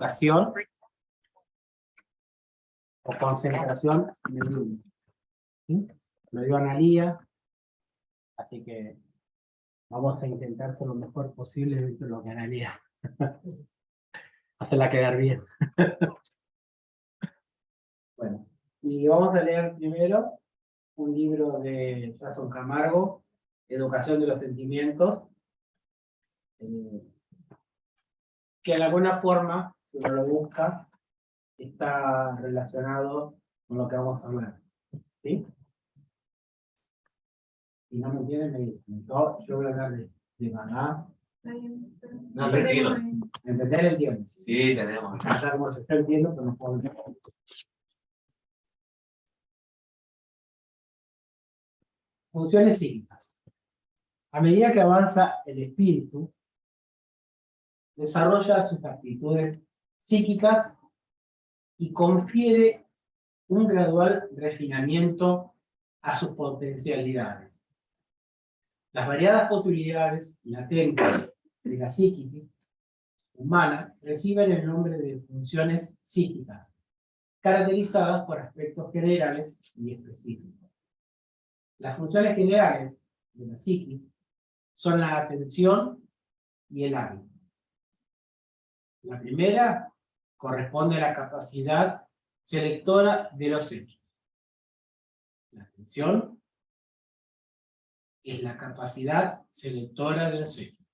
educación o concentración medible. ¿Sí? Lo dio Analía, así que vamos a intentar ser lo mejor posible dentro de lo que Analía. Hacerla quedar bien. Bueno, y vamos a leer primero un libro de Jason Camargo, Educación de los Sentimientos, que de alguna forma, si uno lo busca, está relacionado con lo que vamos a hablar. ¿Sí? Si no me entienden, me dicen. Yo voy a hablar de Maná. No, tranquilo. Entender el tiempo. Sí, tenemos. Ya como se está entiendo, pero no puedo entender. Funciones psíquicas. A medida que avanza el espíritu, desarrolla sus actitudes psíquicas y confiere un gradual refinamiento a sus potencialidades. Las variadas posibilidades latentes de la psique humana reciben el nombre de funciones psíquicas, caracterizadas por aspectos generales y específicos. Las funciones generales de la psique son la atención y el hábito. La primera corresponde a la capacidad selectora de los hechos. La atención es la capacidad selectora de los hechos.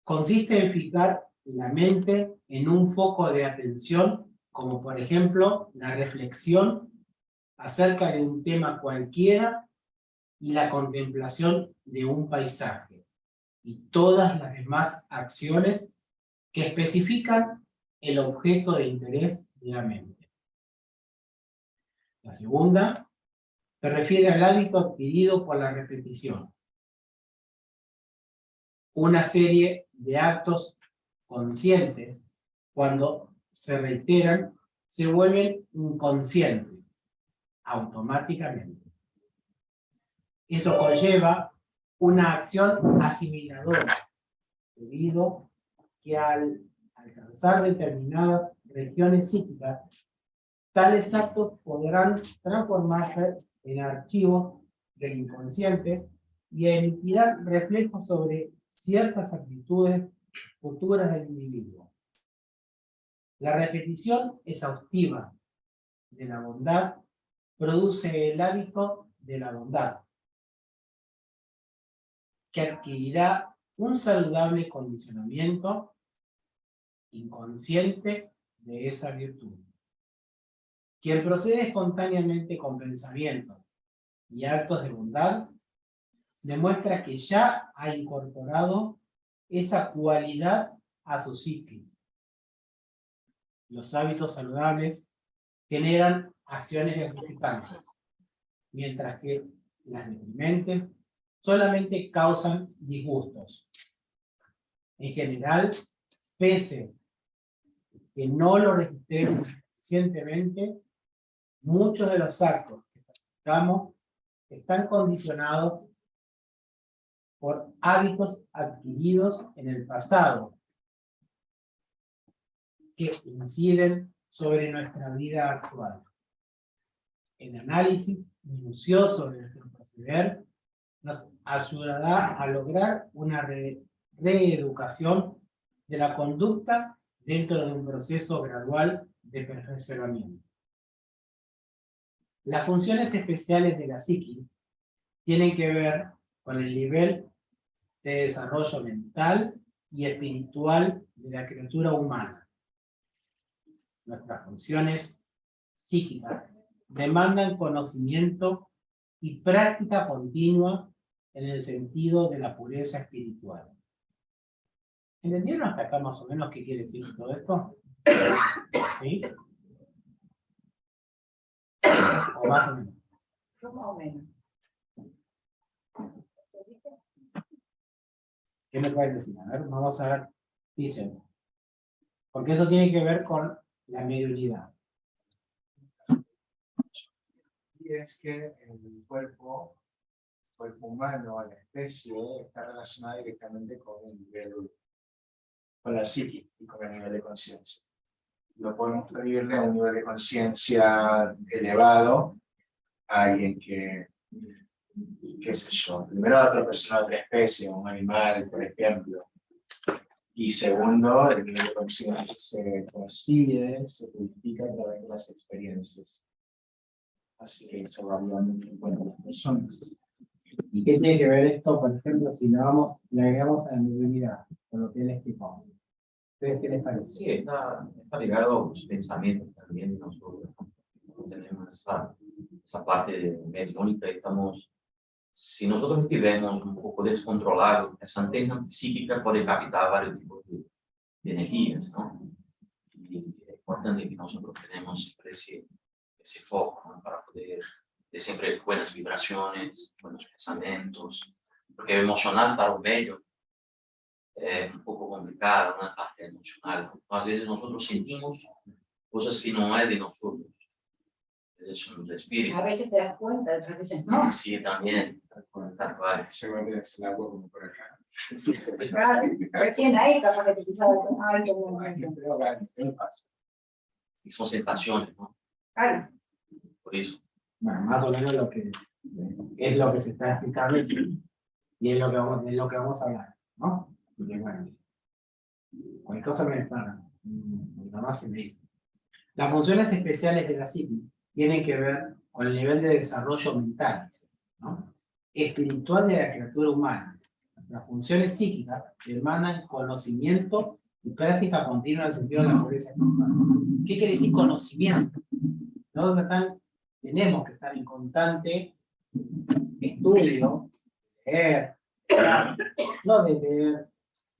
Consiste en fijar la mente en un foco de atención, como por ejemplo la reflexión acerca de un tema cualquiera y la contemplación de un paisaje, y todas las demás acciones que especifican el objeto de interés de la mente. La segunda se refiere al hábito adquirido por la repetición. Una serie de actos conscientes, cuando se reiteran, se vuelven inconscientes automáticamente. Eso conlleva una acción asimiladora, debido que al alcanzar determinadas regiones psíquicas, tales actos podrán transformarse en archivos del inconsciente y emitirán reflejos sobre ciertas actitudes futuras del individuo. La repetición exhaustiva de la bondad produce el hábito de la bondad, que adquirirá un saludable condicionamiento inconsciente de esa virtud. Quien procede espontáneamente con pensamientos y actos de bondad, demuestra que ya ha incorporado esa cualidad a su psiquis. Los hábitos saludables generan acciones gratificantes, mientras que las deprimentes solamente causan disgustos. En general, pese que no lo registremos conscientemente, muchos de los actos que practicamos están condicionados por hábitos adquiridos en el pasado que inciden sobre nuestra vida actual. El análisis minucioso de nuestro proceder nos ayudará a lograr una reeducación de la conducta dentro de un proceso gradual de perfeccionamiento. Las funciones especiales de la psique tienen que ver con el nivel de desarrollo mental y espiritual de la criatura humana. Nuestras funciones psíquicas demandan conocimiento y práctica continua en el sentido de la pureza espiritual. ¿Entendieron hasta acá más o menos qué quiere decir todo esto? ¿Sí? ¿O más o menos? Más o menos. ¿Qué me pueden decir? A ver, vamos a ver. Dicen. Porque eso tiene que ver con la mediunidad. Y es que el cuerpo humano, la especie, está relacionada directamente con el nivel con la psique y con el nivel de conciencia. Lo podemos pedirle a un nivel de conciencia elevado a alguien que, qué sé yo, primero a otra persona de otra especie, un animal, por ejemplo. Y segundo, el nivel de conciencia se consigue, se purifica a través de las experiencias. Así que eso va mucho en cuenta a las personas. ¿Y qué tiene que ver esto, por ejemplo, si le agregamos a la mediunidad, con lo que él explicó? ¿Ustedes qué les parece? Sí, está ligado a los pensamientos también de nosotros. Tenemos esa parte de mediúnica y estamos, si nosotros estivemos un poco descontrolados, esa antena psíquica puede captar varios tipos de energías, ¿no? Y es importante que nosotros tenemos siempre ese foco, ¿no? Para poder de siempre buenas vibraciones, buenos pensamientos, porque emocional para un medio es un poco complicado, una parte emocional. A veces nosotros sentimos cosas que no es de nosotros, es un espíritu. A veces te das cuenta, otras veces no. Sí, también, tal cual. Seguramente es el agua como por acá. Claro, recién ahí capaz que te pisaba, ay, qué bueno. ¿Qué pasa? Y son sensaciones, ¿no? Claro, Por eso. Bueno, más o menos lo que es lo que se está explicando y es lo que vamos a hablar, ¿no? Porque bueno, cualquier cosa me para, nada más se me dice. Las funciones especiales de la psique tienen que ver con el nivel de desarrollo mental, ¿no? Espiritual de la criatura humana. Las funciones psíquicas emanan conocimiento y práctica continua en el sentido de la pobreza espiritual. ¿Qué quiere decir conocimiento? Nosotros tenemos que estar en constante estudio, leer, no de leer,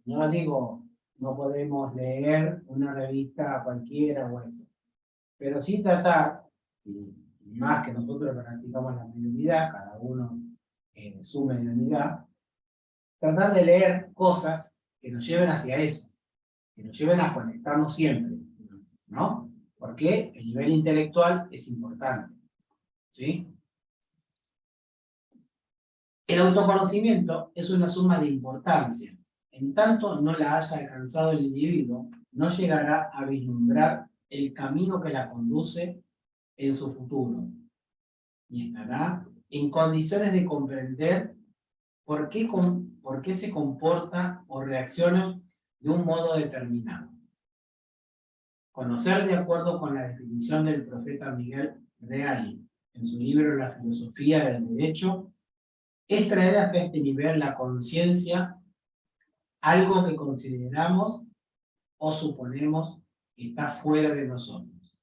no digo, no podemos leer una revista cualquiera o eso, pero sí tratar, y más que nosotros practicamos la mediunidad, cada uno en su mediunidad, tratar de leer cosas que nos lleven hacia eso, que nos lleven a conectarnos siempre, ¿no? Porque el nivel intelectual es importante, ¿sí? El autoconocimiento es una suma de importancia. En tanto no la haya alcanzado el individuo, no llegará a vislumbrar el camino que la conduce en su futuro. Y estará en condiciones de comprender por qué se comporta o reacciona de un modo determinado. Conocer, de acuerdo con la definición del profeta Miguel Reale en su libro La filosofía del derecho, es traer hasta este nivel la conciencia, algo que consideramos o suponemos que está fuera de nosotros.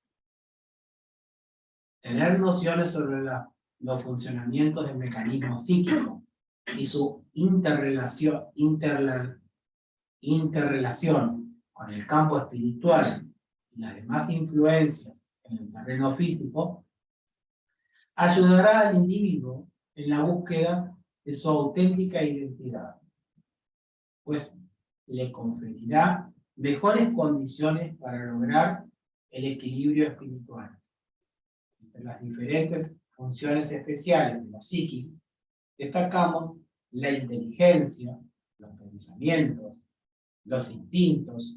Tener nociones sobre los funcionamientos del mecanismo psíquico y su interrelación con el campo espiritual y las demás influencias en el terreno físico, ayudará al individuo en la búsqueda de su auténtica identidad, pues le conferirá mejores condiciones para lograr el equilibrio espiritual. Entre las diferentes funciones especiales de la psique, destacamos la inteligencia, los pensamientos, los instintos,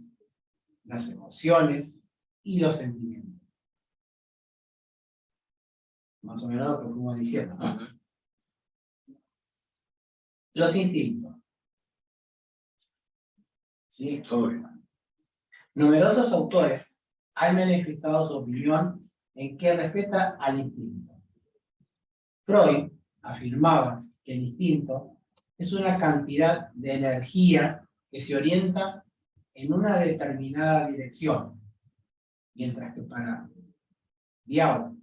las emociones y los sentimientos. Más o menos lo que fuimos diciendo, ¿no? Los instintos. Sí, obvio. Numerosos autores han manifestado su opinión en que respecta al instinto. Freud afirmaba que el instinto es una cantidad de energía que se orienta en una determinada dirección, mientras que para Diao,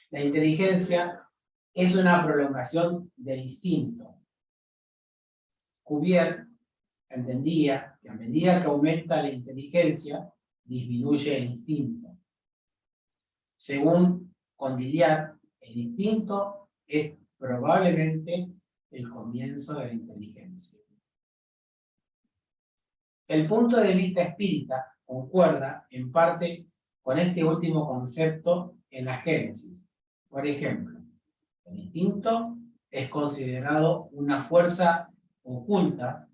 la inteligencia es una prolongación del instinto. Cuvier entendía que a medida que aumenta la inteligencia, disminuye el instinto. Según Condillac, el instinto es probablemente el comienzo de la inteligencia. El punto de vista espírita concuerda en parte con este último concepto en la Génesis. Por ejemplo, el instinto es considerado una fuerza oculta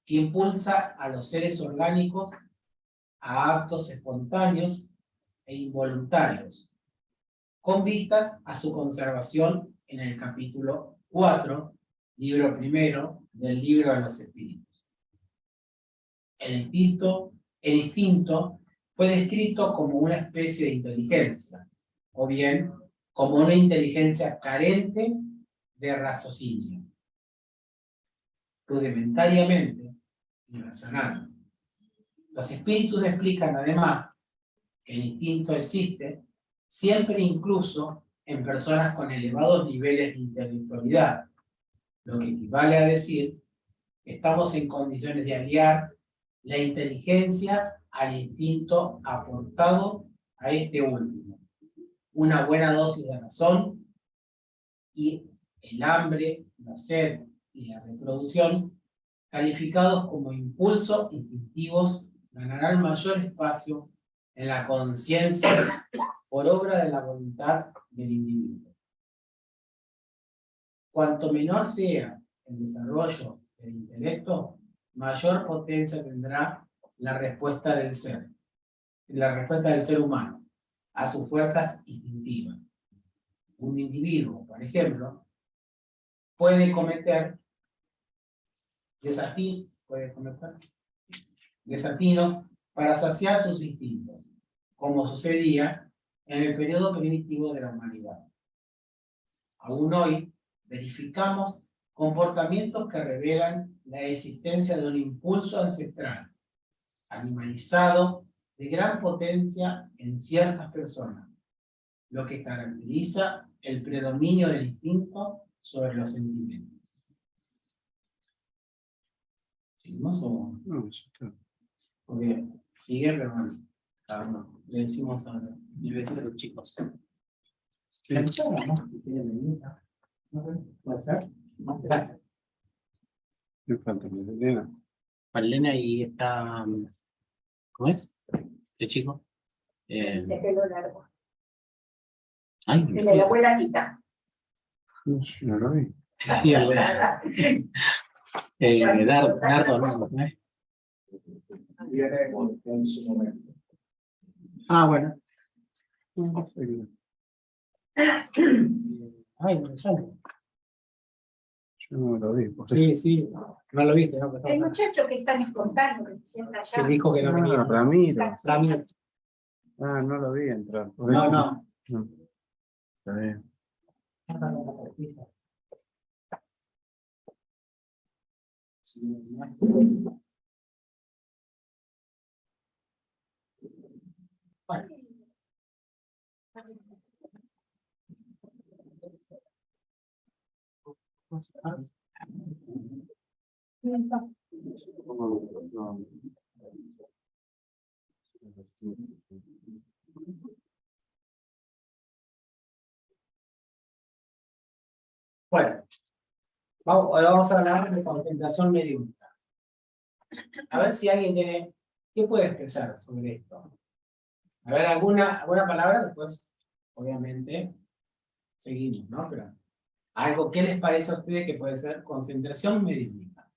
que impulsa a los seres orgánicos a actos espontáneos e involuntarios, con vistas a su conservación en el capítulo 4, libro primero del libro de los espíritus. El instinto fue descrito como una especie de inteligencia, o bien como una inteligencia carente de raciocinio, rudimentariamente irracional. Los espíritus explican además que el instinto existe siempre, incluso en personas con elevados niveles de intelectualidad, lo que equivale a decir que estamos en condiciones de aliar la inteligencia al instinto aportado a este último, una buena dosis de razón, y el hambre, la sed y la reproducción, calificados como impulsos instintivos, ganarán mayor espacio en la conciencia por obra de la voluntad del individuo. Cuanto menor sea el desarrollo del intelecto, mayor potencia tendrá la respuesta del ser humano a sus fuerzas instintivas. Un individuo, por ejemplo, puede cometer desatinos para saciar sus instintos, como sucedía en el periodo primitivo de la humanidad. Aún hoy verificamos comportamientos que revelan la existencia de un impulso ancestral, animalizado, de gran potencia en ciertas personas, lo que caracteriza el predominio del instinto sobre los sentimientos. ¿Seguimos o...? No, ya está. Porque sigue, pero bueno, le decimos a los chicos. Sí. ¿No? Si quieren venir. ¿Puede ser? Gracias. Me falta Elena. Marlena y está... ¿Cómo es? ¿Qué chico? De pelo largo. Ay, El de la abuela Tita. No, no lo vi. sí, Dardo, ¿no? Viene en su momento. Ah, bueno. No sé qué. Ay, no me sale. Yo no lo vi. Por Sí, sí, no lo viste, ¿no? El muchacho que están espontáneo, que siempre Que allá. dijo que no venía. Ah, Ramiro. Ramiro. Ah, no lo vi entrar. Por No, eso. no. No. Está bien. No. Bueno, vamos a hablar de concentración mediúnica. A ver si alguien tiene... ¿Qué puede expresar sobre esto? A ver, alguna palabra, después, obviamente, seguimos, ¿no? Pero algo, ¿qué les parece a ustedes que puede ser concentración mediúnica?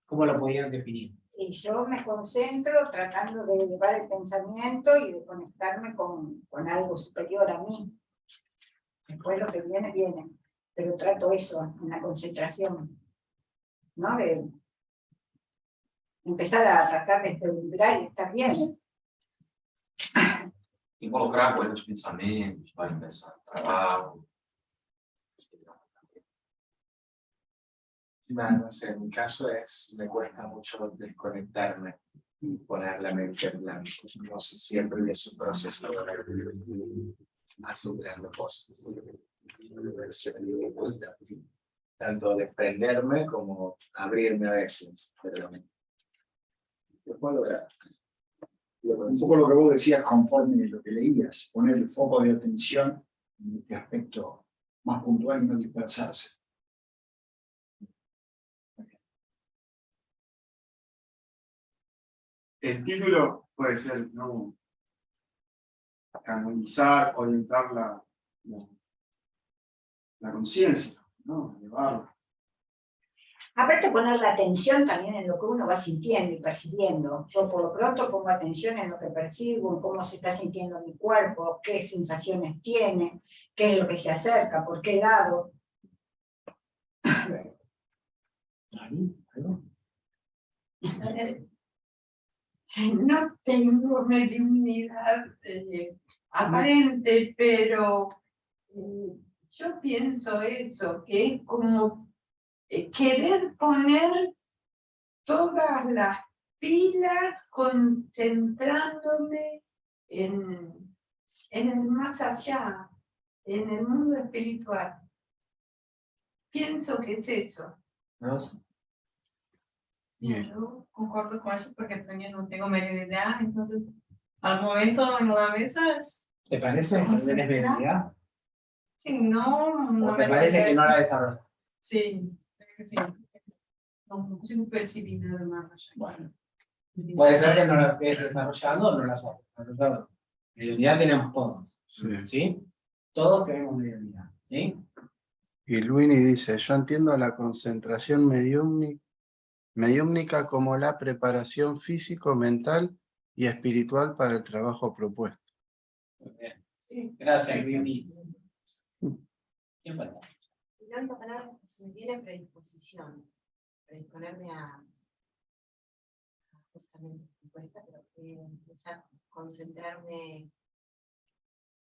¿Cómo lo podrían definir? Y yo me concentro tratando de elevar el pensamiento y de conectarme con algo superior a mí. Después lo que viene, viene. Pero trato eso en la concentración, ¿no? De empezar a tratar de equilibrar y estar bien. Involucrar buenos pensamientos para empezar el trabajo. No sé, en mi caso me cuesta mucho desconectarme y poner la mente en blanco. No sé, siempre es un proceso asumbrando cosas. Tanto desprenderme como abrirme a veces. Pero después lograr. Un poco lo que vos decías conforme lo que leías, poner el foco de atención en este aspecto más puntual y no dispersarse. El título puede ser, ¿no? Canonizar, orientar la conciencia, ¿no? Elevarla. Aparte poner la atención también en lo que uno va sintiendo y percibiendo. Yo por lo pronto pongo atención en lo que percibo, en cómo se está sintiendo mi cuerpo, qué sensaciones tiene, qué es lo que se acerca, por qué lado. Mari, ¿algo? No tengo mediunidad aparente, pero yo pienso eso, que es como querer poner todas las pilas concentrándome en el más allá, en el mundo espiritual. Pienso que es eso. Bien. Yo concordo con eso porque también no tengo mediunidad, entonces al momento en la mesa es, ¿Te parece que tienes mediunidad? sí, no, ¿O no te me parece que no la desarrollas? Sí, sí. No consigo percibir nada más allá. Bueno, puede ser que no la estés desarrollando o no la hayas desarrollado. Mediunidad tenemos todos, Sí. ¿sí? Todos tenemos mediunidad, ¿sí? Y Luini dice, yo entiendo la concentración mediúmnica como la preparación físico, mental y espiritual para el trabajo propuesto. Muy bien. Sí, gracias, Luini. ¿Quién falta? La única palabra que se me viene predisposición, predisponerme a justamente cuesta, pero empezar a concentrarme,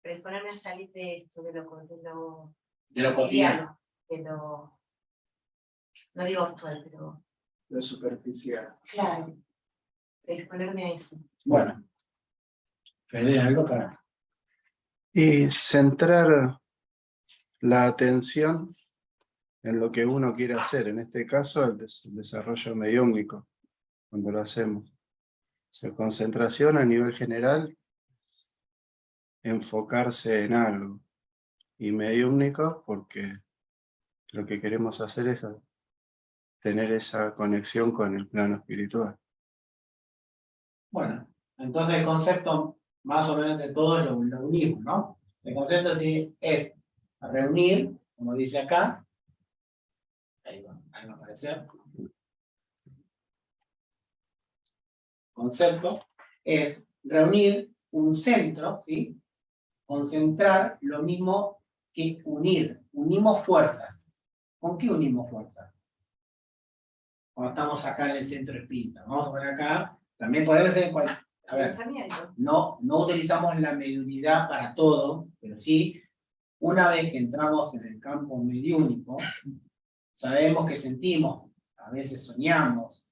predisponerme a salir de esto, de lo cotidiano. cotidiano, de lo, no digo actual, pero Lo superficial. claro, predisponerme a eso. Bueno, Fede, algo para. Y centrar la atención en lo que uno quiere hacer, en este caso el desarrollo mediúmnico, cuando lo hacemos. O sea, concentración a nivel general, enfocarse en algo, y mediúmnico porque lo que queremos hacer es tener esa conexión con el plano espiritual. Bueno, entonces el concepto más o menos de todo lo unimos, ¿no? El concepto sí es reunir, como dice acá, ahí va a aparecer. Concepto es reunir un centro, ¿sí? Concentrar lo mismo que unir. Unimos fuerzas. ¿Con qué unimos fuerzas? Cuando estamos acá en el centro espírita. Vamos a poner acá. También puede ser en cualquier. A ver, Pensamiento. no utilizamos la mediunidad para todo, pero sí, una vez que entramos en el campo mediúnico, sabemos que sentimos, a veces soñamos,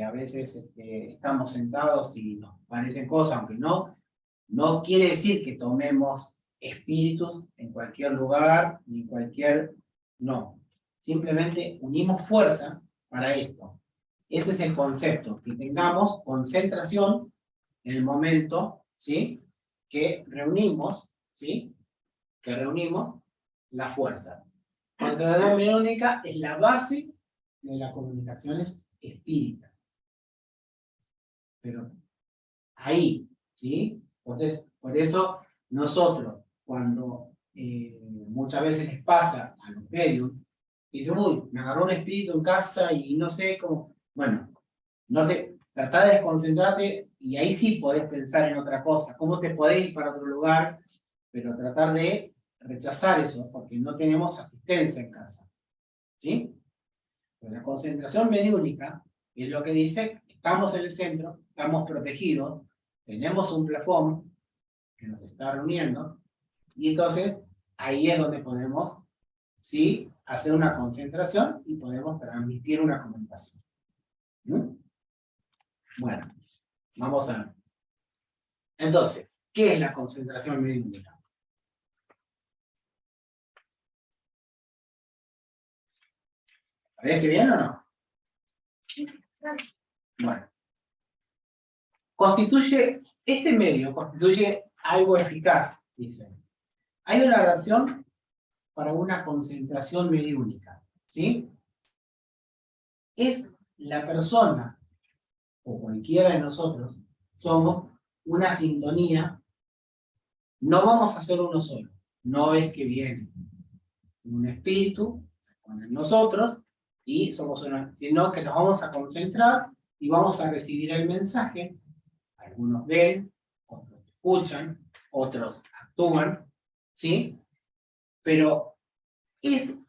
a veces estamos sentados y nos parecen cosas, aunque no quiere decir que tomemos espíritus en cualquier lugar, ni en cualquier. No. Simplemente unimos fuerza para esto. Ese es el concepto, que tengamos concentración en el momento, ¿sí? Que reunimos, ¿sí? Que reunimos la fuerza. La concentración mediúnica es la base de las comunicaciones espíritas. Pero ahí, ¿sí? Entonces, por eso nosotros, cuando muchas veces les pasa a los medios, dicen, uy, me agarró un espíritu en casa y no sé cómo. Bueno, tratá de desconcentrarte y ahí sí podés pensar en otra cosa. ¿Cómo te podés ir para otro lugar? Pero tratar de rechazar eso, porque no tenemos asistencia en casa. ¿Sí? Pero la concentración mediúnica es lo que dice, estamos en el centro, estamos protegidos, tenemos un plafón que nos está reuniendo, y entonces ahí es donde podemos, sí, hacer una concentración y podemos transmitir una comunicación. ¿Mm? Bueno, vamos a ver. Entonces, ¿qué es la concentración mediúnica? ¿Parece bien o no? Bueno. Este medio constituye algo eficaz, dice. Hay una razón para una concentración mediúnica, ¿sí? Es la persona, o cualquiera de nosotros, somos una sintonía. No vamos a ser uno solo. No es que viene un espíritu, se pone en nosotros, y somos una, sino que nos vamos a concentrar y vamos a recibir el mensaje. Algunos ven, otros escuchan, otros actúan, ¿sí? Pero es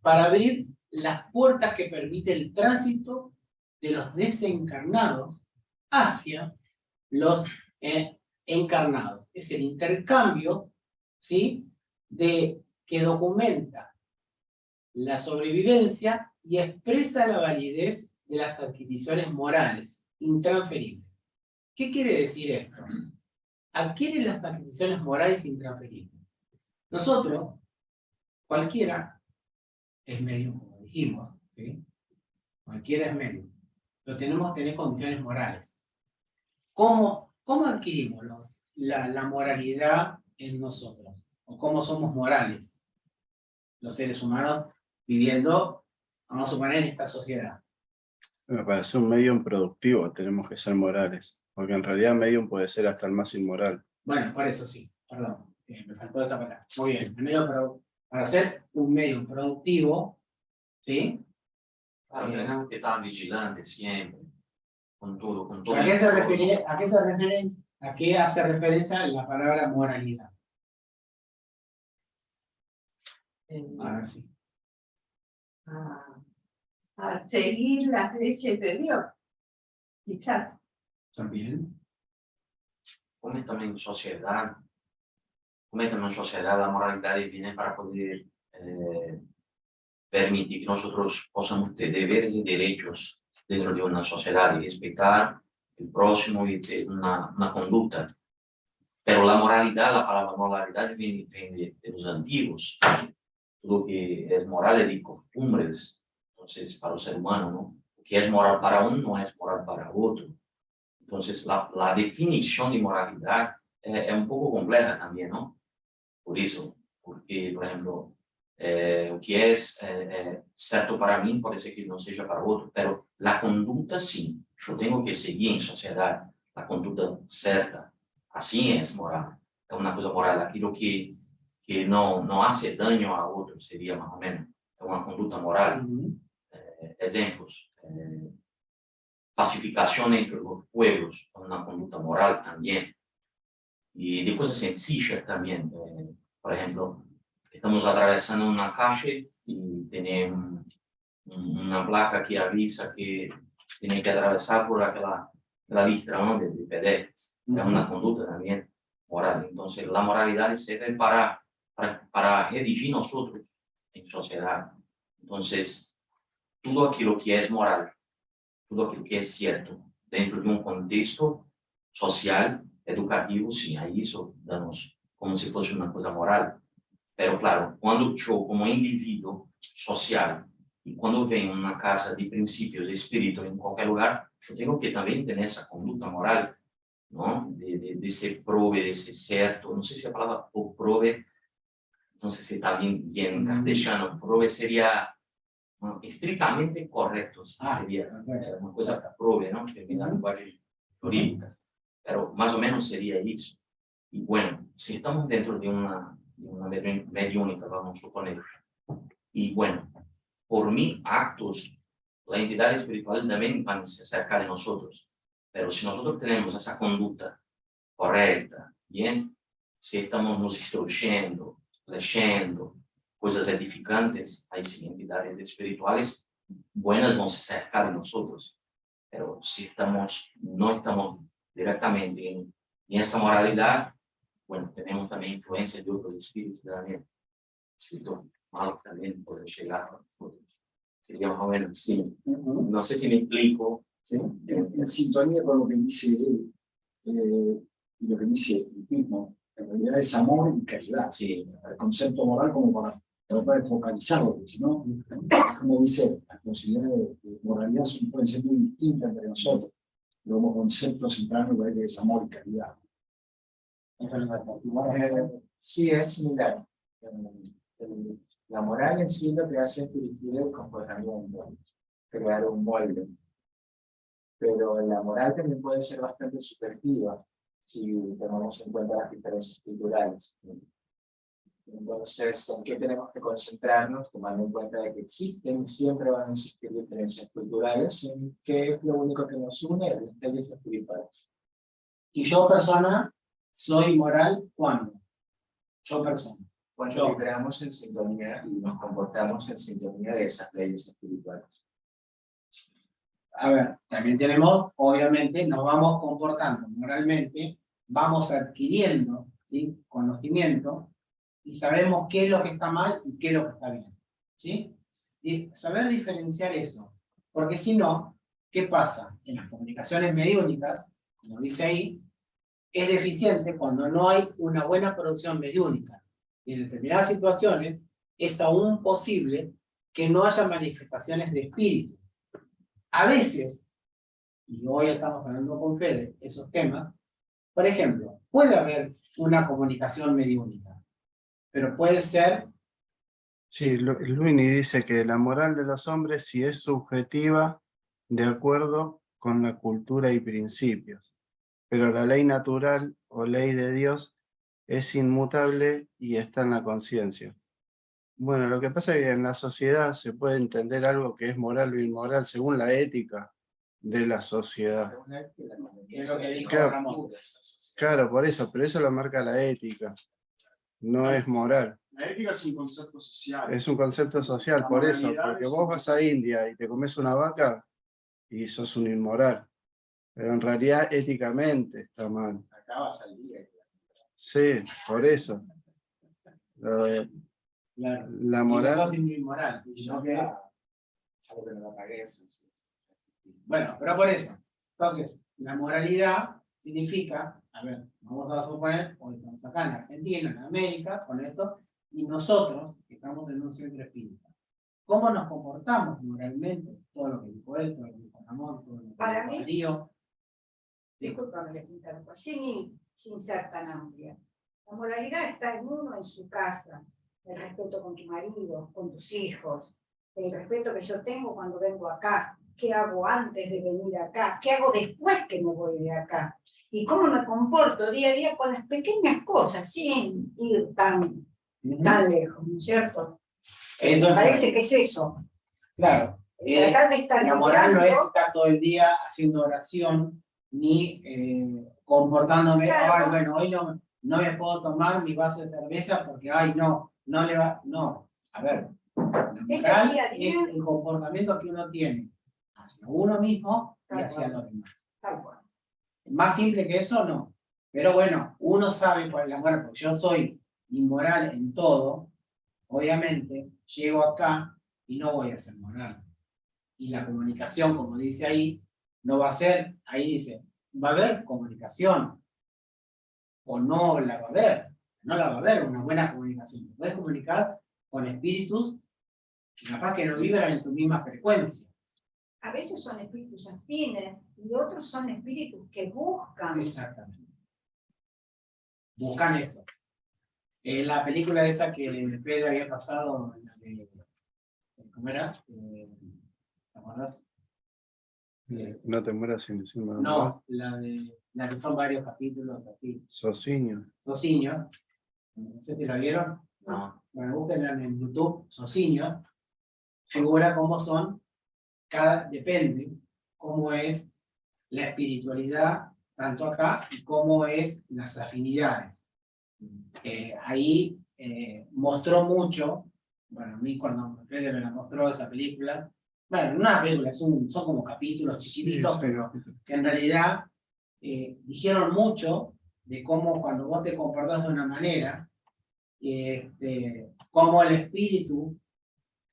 para abrir las puertas que permite el tránsito de los desencarnados hacia los encarnados. Es el intercambio, ¿sí? Que documenta la sobrevivencia y expresa la validez de las adquisiciones morales intransferibles. ¿Qué quiere decir esto? Adquiere las adquisiciones morales intransferibles. Nosotros, cualquiera es medium, como dijimos, ¿sí? Cualquiera es medium, pero tenemos que tener condiciones morales. ¿Cómo adquirimos la moralidad en nosotros? ¿O cómo somos morales los seres humanos viviendo, vamos a suponer, en esta sociedad? Para ser un medium productivo tenemos que ser morales, porque en realidad medium puede ser hasta el más inmoral. Bueno, por eso sí, perdón, me faltó esa palabra. Muy bien, para ser un medium productivo, ¿sí? Claro, tenemos que estar vigilantes siempre, con todo, con todo. ¿A qué hace referencia la palabra moralidad? A ver si. A seguir las leyes de Dios, quizás. También. Como também em sociedade, a moralidade viene para poder permitir que nosotros possamos ter deveres y derechos dentro de una sociedad y respetar el próximo y ter una conducta. Pero la moralidad, la palabra moralidad viene de los antiguos. Todo que es moral es de costumbres, entonces para el ser humano, ¿no? Lo que es moral para uno no es moral para otro. Entonces la definición de moralidad es un poco compleja también, ¿no? Por eso, porque, por ejemplo, o que es certo para mí puede ser que no sea para otro, pero la conducta sí, yo tengo que seguir en sociedad la conducta certa, así es moral, es una cosa moral, aquello que no hace daño a otro, sería más o menos, es una conducta moral. Ejemplos, pacificación entre los pueblos, es una conducta moral también, y de cosas sencillas también, por ejemplo, estamos atravesando una calle y tenemos una placa que avisa que tiene que atravesar por aquella lista, ¿no? de pedestres. Es una conducta también moral. Entonces, la moralidad sirve para redigir nosotros en sociedad. Entonces, todo aquello que es moral, todo aquello que es cierto, dentro de un contexto social, educativo, sí, ahí eso damos como si fuese una cosa moral. Pero claro, cuando yo como individuo social y cuando vengo a una casa de principios, de espíritu en cualquier lugar, yo tengo que también tener esa conducta moral, ¿no? De ser prove, de ser cierto. No sé si la palabra prove, no sé si está bien en castellano, prove sería estrictamente correcto, sería una cosa prove, ¿no? Que viene la lenguaje jurídica, pero más o menos sería eso. Y bueno, si estamos dentro de una mediúnica, vamos a suponer, y bueno, por mí, actos, la entidad espiritual también van a se acercar de nosotros, pero si nosotros tenemos esa conducta correcta, bien, si estamos nos instruyendo, leyendo cosas edificantes, hay sí, entidades espirituales buenas van a se acercar de nosotros, pero si no estamos directamente en esa moralidad, bueno, tenemos también influencia de otros espíritus también. Espíritu malo también puede llegar a nosotros. Sería más o menos así. No sé si me explico. ¿Sí? En sintonía con lo que dice él, y lo que dice el mismo, en realidad es amor y caridad. Sí. El concepto moral como para tratar de focalizarlo, porque si no, como dice, las posibilidades de moralidad pueden ser muy distintas entre nosotros. Pero como concepto central me parece que es amor y caridad. Sí, es similar. La moral en sí lo que hace es dirigir el comportamiento, crear un molde. Pero la moral también puede ser bastante subjetiva si tenemos en cuenta las diferencias culturales. Entonces, ¿en qué tenemos que concentrarnos? Tomando en cuenta de que existen y siempre van a existir diferencias culturales, en qué es lo único que nos une, las leyes espirituales. Y yo, persona, soy moral cuando. Yo, persona. Cuando vibramos en sintonía y nos comportamos en sintonía de esas leyes espirituales. A ver, también tenemos, obviamente, nos vamos comportando moralmente, vamos adquiriendo, ¿sí?, conocimiento, y sabemos qué es lo que está mal y qué es lo que está bien, ¿sí? Y saber diferenciar eso, porque si no, ¿qué pasa? En las comunicaciones mediúnicas, como dice ahí, es deficiente cuando no hay una buena producción mediúnica. Y en determinadas situaciones es aún posible que no haya manifestaciones de espíritu. A veces, y hoy estamos hablando con Fede, esos temas, por ejemplo, puede haber una comunicación mediúnica, pero puede ser... Sí, Luini dice que la moral de los hombres sí es subjetiva de acuerdo con la cultura y principios, pero la ley natural o ley de Dios es inmutable y está en la conciencia. Bueno, lo que pasa es que en la sociedad se puede entender algo que es moral o inmoral según la ética de la sociedad. Es lo que dijo Claro, Ramón. claro, por eso, pero eso lo marca la ética, no es moral. La ética es un concepto social. Es un concepto social, La por eso, moralidad porque es vos un vas a India y te comes una vaca y sos un inmoral, pero en realidad éticamente está mal. Acabas al día. Sí, por eso. Claro. La Y no moral... sos inmoral, sino que... Algo que no lo pagues. Bueno, pero por eso. Entonces, la moralidad significa, a ver, vamos a suponer, hoy estamos acá en Argentina, en América, con esto, y nosotros, que estamos en un centro espírita, ¿cómo nos comportamos moralmente? Todo lo que dijo él, todo lo que dijo Ramón, todo lo que Para dijo mí- Darío. Discúlpame que te interrumpa, sin ser tan amplia. La moralidad está en uno, en su casa. El respeto con tu marido, con tus hijos, el respeto que yo tengo cuando vengo acá, qué hago antes de venir acá, qué hago después que me voy de acá, y cómo me comporto día a día con las pequeñas cosas, sin ir tan lejos, ¿no es cierto? Eso Me es parece que es eso. claro. Tratar de estar La moral no es mirando- estar todo el día haciendo oración, ni comportándome, Claro. ay, bueno, hoy no me puedo tomar mi vaso de cerveza porque, ay, no le va, no. A ver, la Es el moral día a día. es el comportamiento que uno tiene hacia uno mismo y Tal hacia cual. los demás. Tal cual. Más simple que eso, no. Pero bueno, uno sabe cuál es la moral, porque yo soy inmoral en todo, obviamente, llego acá y no voy a ser moral. Y la comunicación, como dice ahí, no va a ser, ahí dice, va a haber comunicación, o no la va a haber, no la va a haber una buena comunicación. Te puedes comunicar con espíritus que capaz que no vibran en tu misma frecuencia. A veces son espíritus afines y otros son espíritus que buscan. Exactamente. Buscan eso. La película esa que Pedro había pasado, la de, ¿cómo era? ¿Te acordás? No te mueras sin decirme nada. No, la que son varios capítulos, así. Socinio. Socinios. No sé si la vieron. No. Bueno, búsquenla en YouTube, Socinios. Figura cómo son, depende cómo es la espiritualidad, tanto acá, y cómo es las afinidades. Ahí mostró mucho, bueno, a mí cuando Fede me la mostró esa película, bueno, no una película, son como capítulos chiquititos, Sí, sí. pero que en realidad dijeron mucho de cómo cuando vos te comportás de una manera, cómo el espíritu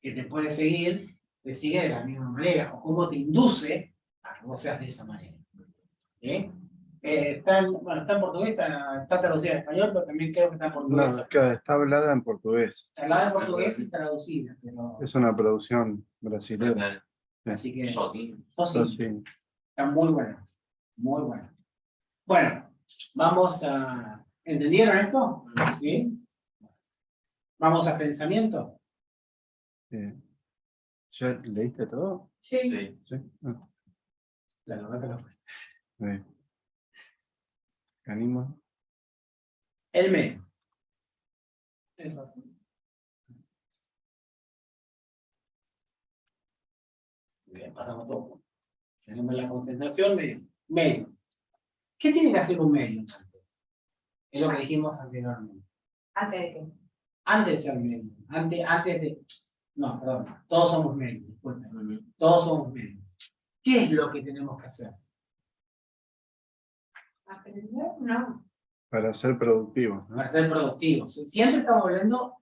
que te puede seguir, te sigue de la misma manera, o cómo te induce a que vos seas de esa manera. Está en portugués, está traducida en español, pero también creo que está en portugués. No, claro, está hablada en portugués. Está hablada en portugués y traducida, pero... Es una producción brasileña. Así que... Sozinho. Socinio. Está muy buena. Muy buena. Bueno, vamos a... ¿Entendieron esto? ¿Sí? ¿Vamos a pensamiento? ¿Ya leíste todo? Sí. Sí. Sí. Ah, La verdad que no fue. bien. ¿Te animo? Elme, Bien, pasamos todo. Tenemos la concentración medio. ¿Qué tiene que hacer un medio? Es lo que dijimos anteriormente. Antes de que. Antes de ser medio. Antes de. No, perdón. Todos somos medios, disculpen. Ujú. Todos somos medios. ¿Qué es lo que tenemos que hacer? Aprender, no. Para ser productivos, ¿no? Para ser productivos. Siempre estamos hablando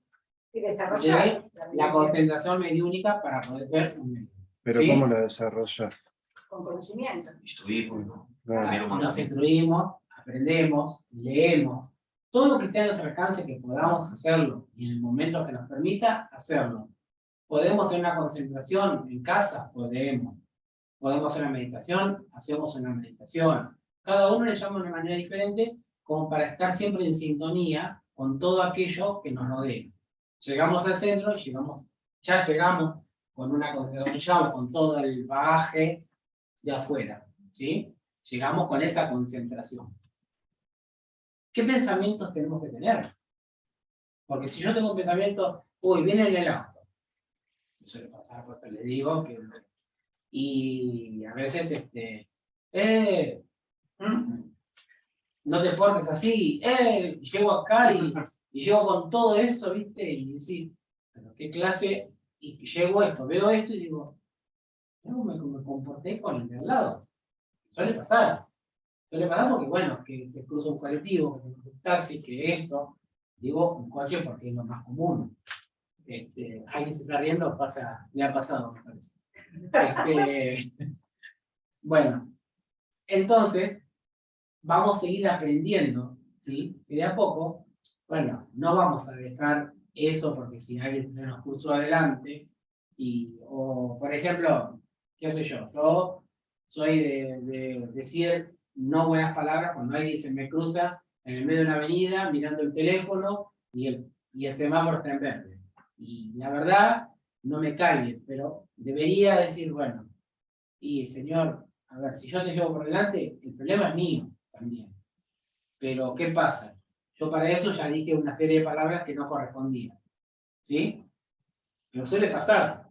Y desarrollar. de la concentración mediúnica para poder ser un medio. Pero ¿Sí? ¿cómo la desarrollas? Con conocimiento. Instruimos, ¿no? Claro. Primero Nos mandamiento. instruimos, aprendemos, leemos, todo lo que esté a nuestro alcance que podamos hacerlo y en el momento que nos permita hacerlo. ¿Podemos tener una concentración en casa? Podemos. ¿Podemos hacer una meditación? Hacemos una meditación. Cada uno le llama de una manera diferente como para estar siempre en sintonía con todo aquello que nos rodea. Llegamos al centro y ya llegamos con una concentración, llegamos con todo el bagaje de afuera, ¿sí? Llegamos con esa concentración. ¿Qué pensamientos tenemos que tener? Porque si yo tengo un pensamiento, uy, viene en el auto, no suele pasar, por eso les digo que... Y a veces, no te portes así, llego acá y llego con todo eso, ¿viste? Y decís, pero qué clase, y llego esto, veo esto y digo, no, me comporté con el de al lado. Suele pasar porque, bueno, que cruza un colectivo, que tengo un taxi, que esto, digo, un coche porque es lo más común. Alguien se está riendo, le ha pasado, me parece. Bueno, entonces, vamos a seguir aprendiendo, ¿sí? Y de a poco, bueno, no vamos a dejar eso porque si alguien nos cruzó adelante, o por ejemplo, qué sé yo soy de decir no buenas palabras cuando alguien se me cruza en el medio de una avenida mirando el teléfono y el semáforo está en verde. Y la verdad, no me cae, pero debería decir, bueno, y señor, a ver, si yo te llevo por delante, el problema es mío también. Pero, ¿qué pasa? Yo para eso ya dije una serie de palabras que no correspondían. ¿Sí? Pero suele pasar.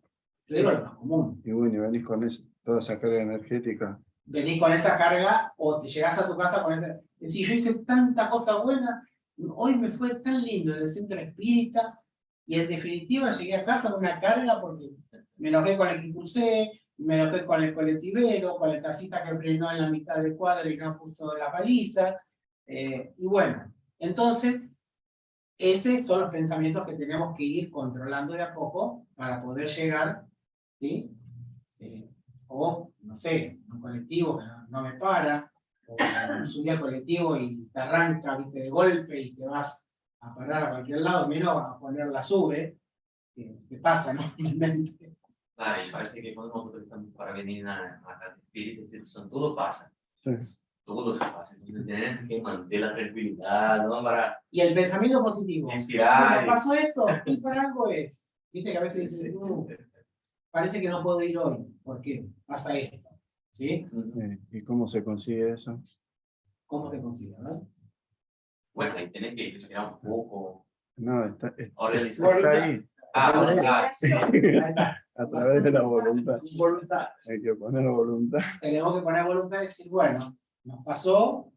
Yo digo lo más común. Y bueno, y venís con toda esa carga energética. Venís con esa carga o te llegás a tu casa con esa... Decís, yo hice tanta cosa buena, hoy me fue tan lindo en el centro espírita, y en definitiva llegué a casa con una carga porque me enojé con el que crucé, me enojé con el colectivero, con la casita que frenó en la mitad del cuadro y no puso la baliza. Y bueno, entonces, esos son los pensamientos que tenemos que ir controlando de a poco para poder llegar, ¿sí? O, no sé, un colectivo que no me para, o subí al colectivo y te arranca, viste, de golpe y te vas a parar a cualquier lado, menos a poner la sube, que pasa normalmente. Claro, y parece que cuando nosotros estamos para venir a la casa espírita, todo pasa. Sí. Todo se pasa. Entonces tenemos que mantener la tranquilidad, ¿no? Para Y el pensamiento positivo. inspirar. Bueno, pasó esto, y para algo es. Viste que a veces dicen, parece que no puedo ir hoy, porque pasa esto. ¿Sí? ¿Y cómo se consigue eso? ¿Cómo se consigue, verdad? Bueno, ahí tenés que respirar un poco, No, está organizar. ahí. Ah, Ahí está. A través de la voluntad. Voluntad. Hay que poner voluntad. Tenemos que poner voluntad y decir, bueno, nos pasó,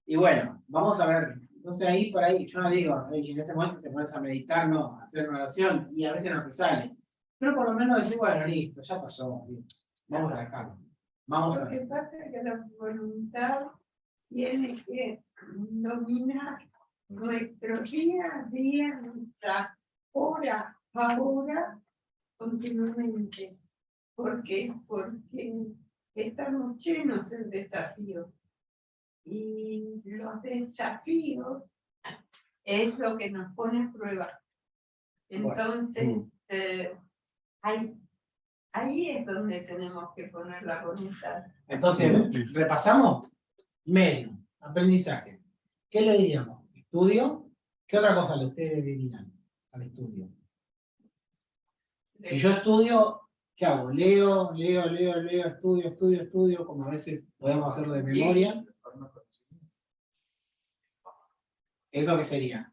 y bueno, vamos a ver. Entonces ahí, por ahí, yo no digo, "Ey, en este momento te pones a meditar, no, a hacer una oración", y a veces no te sale. Pero por lo menos decir, bueno, listo, ya pasó, vamos a dejarlo. Vamos a Lo que ver. pasa es que la voluntad tiene que dominar nuestro día a día, nuestra hora a hora, continuamente. ¿Por qué? Porque estamos llenos de desafíos. Y los desafíos es lo que nos pone a prueba. Entonces, ahí es donde tenemos que poner la voluntad. Entonces, repasamos. Medio, aprendizaje. ¿Qué le diríamos? ¿Estudio? ¿Qué otra cosa le ustedes dirían al estudio? Si yo estudio, ¿qué hago? Leo, estudio, como a veces podemos hacerlo de memoria. ¿Eso qué sería?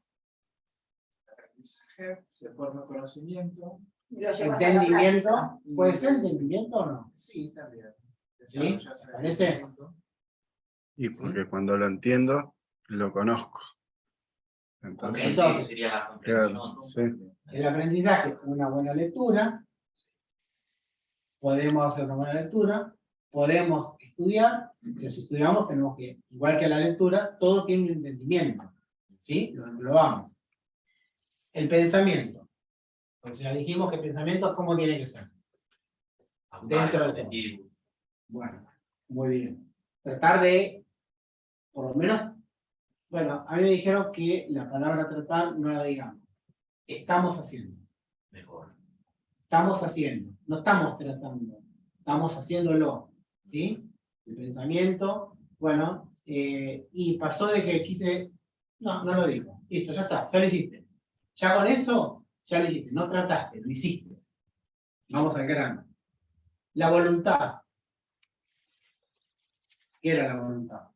se forma conocimiento. Y lo llevas a la Entendimiento, práctica. ¿puede ser entendimiento o no? Sí, también. ¿Sí? Desarrollas el ¿Parece? entendimiento. Y porque cuando lo entiendo, lo conozco. Entonces, Entonces, sería la claro, comprensión. sí. El aprendizaje, una buena lectura, podemos hacer una buena lectura, podemos estudiar, pero si estudiamos tenemos que, igual que la lectura, todo tiene un entendimiento, ¿sí? Lo englobamos. El pensamiento, pues ya dijimos que el pensamiento, ¿cómo tiene que ser? Dentro del objetivo. Bueno, muy bien. Tratar de, por lo menos, bueno, a mí me dijeron que la palabra tratar no la digamos. Estamos haciendo. Mejor. Estamos haciendo. No estamos tratando. Estamos haciéndolo. ¿Sí? El pensamiento, bueno, y pasó de que quise, no lo digo. Listo, ya está, ya lo hiciste. Ya con eso, ya lo hiciste. No trataste, lo hiciste. Vamos al grano. La voluntad. ¿Qué era la voluntad?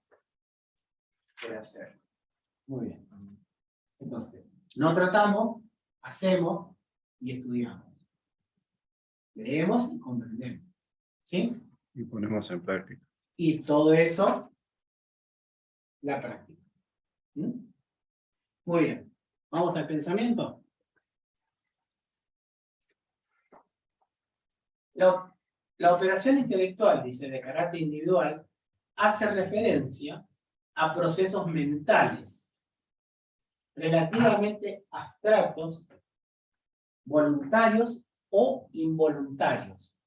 Puede hacer. Muy bien. Entonces, no tratamos, hacemos y estudiamos. Leemos y comprendemos. ¿Sí? Y ponemos en práctica. Y todo eso, la práctica. ¿Mm? Muy bien. Vamos al pensamiento. La operación intelectual, dice, de carácter individual, hace referencia a procesos mentales relativamente abstractos, voluntarios o involuntarios,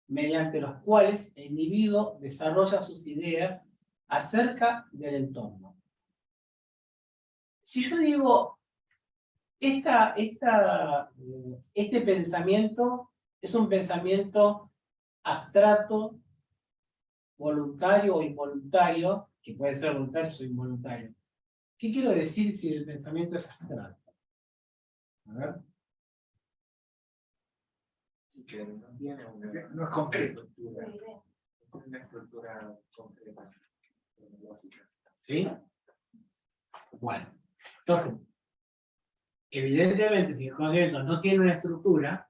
mediante los cuales el individuo desarrolla sus ideas acerca del entorno. Si yo digo, este pensamiento es un pensamiento abstracto, voluntario o involuntario, que puede ser voluntario o involuntario. ¿Qué quiero decir si el pensamiento es abstracto? A ver. Sí, que no tiene una, No es concreto. una estructura concreta. Lógica. ¿Sí? Bueno, entonces, evidentemente, si el conocimiento no tiene una estructura,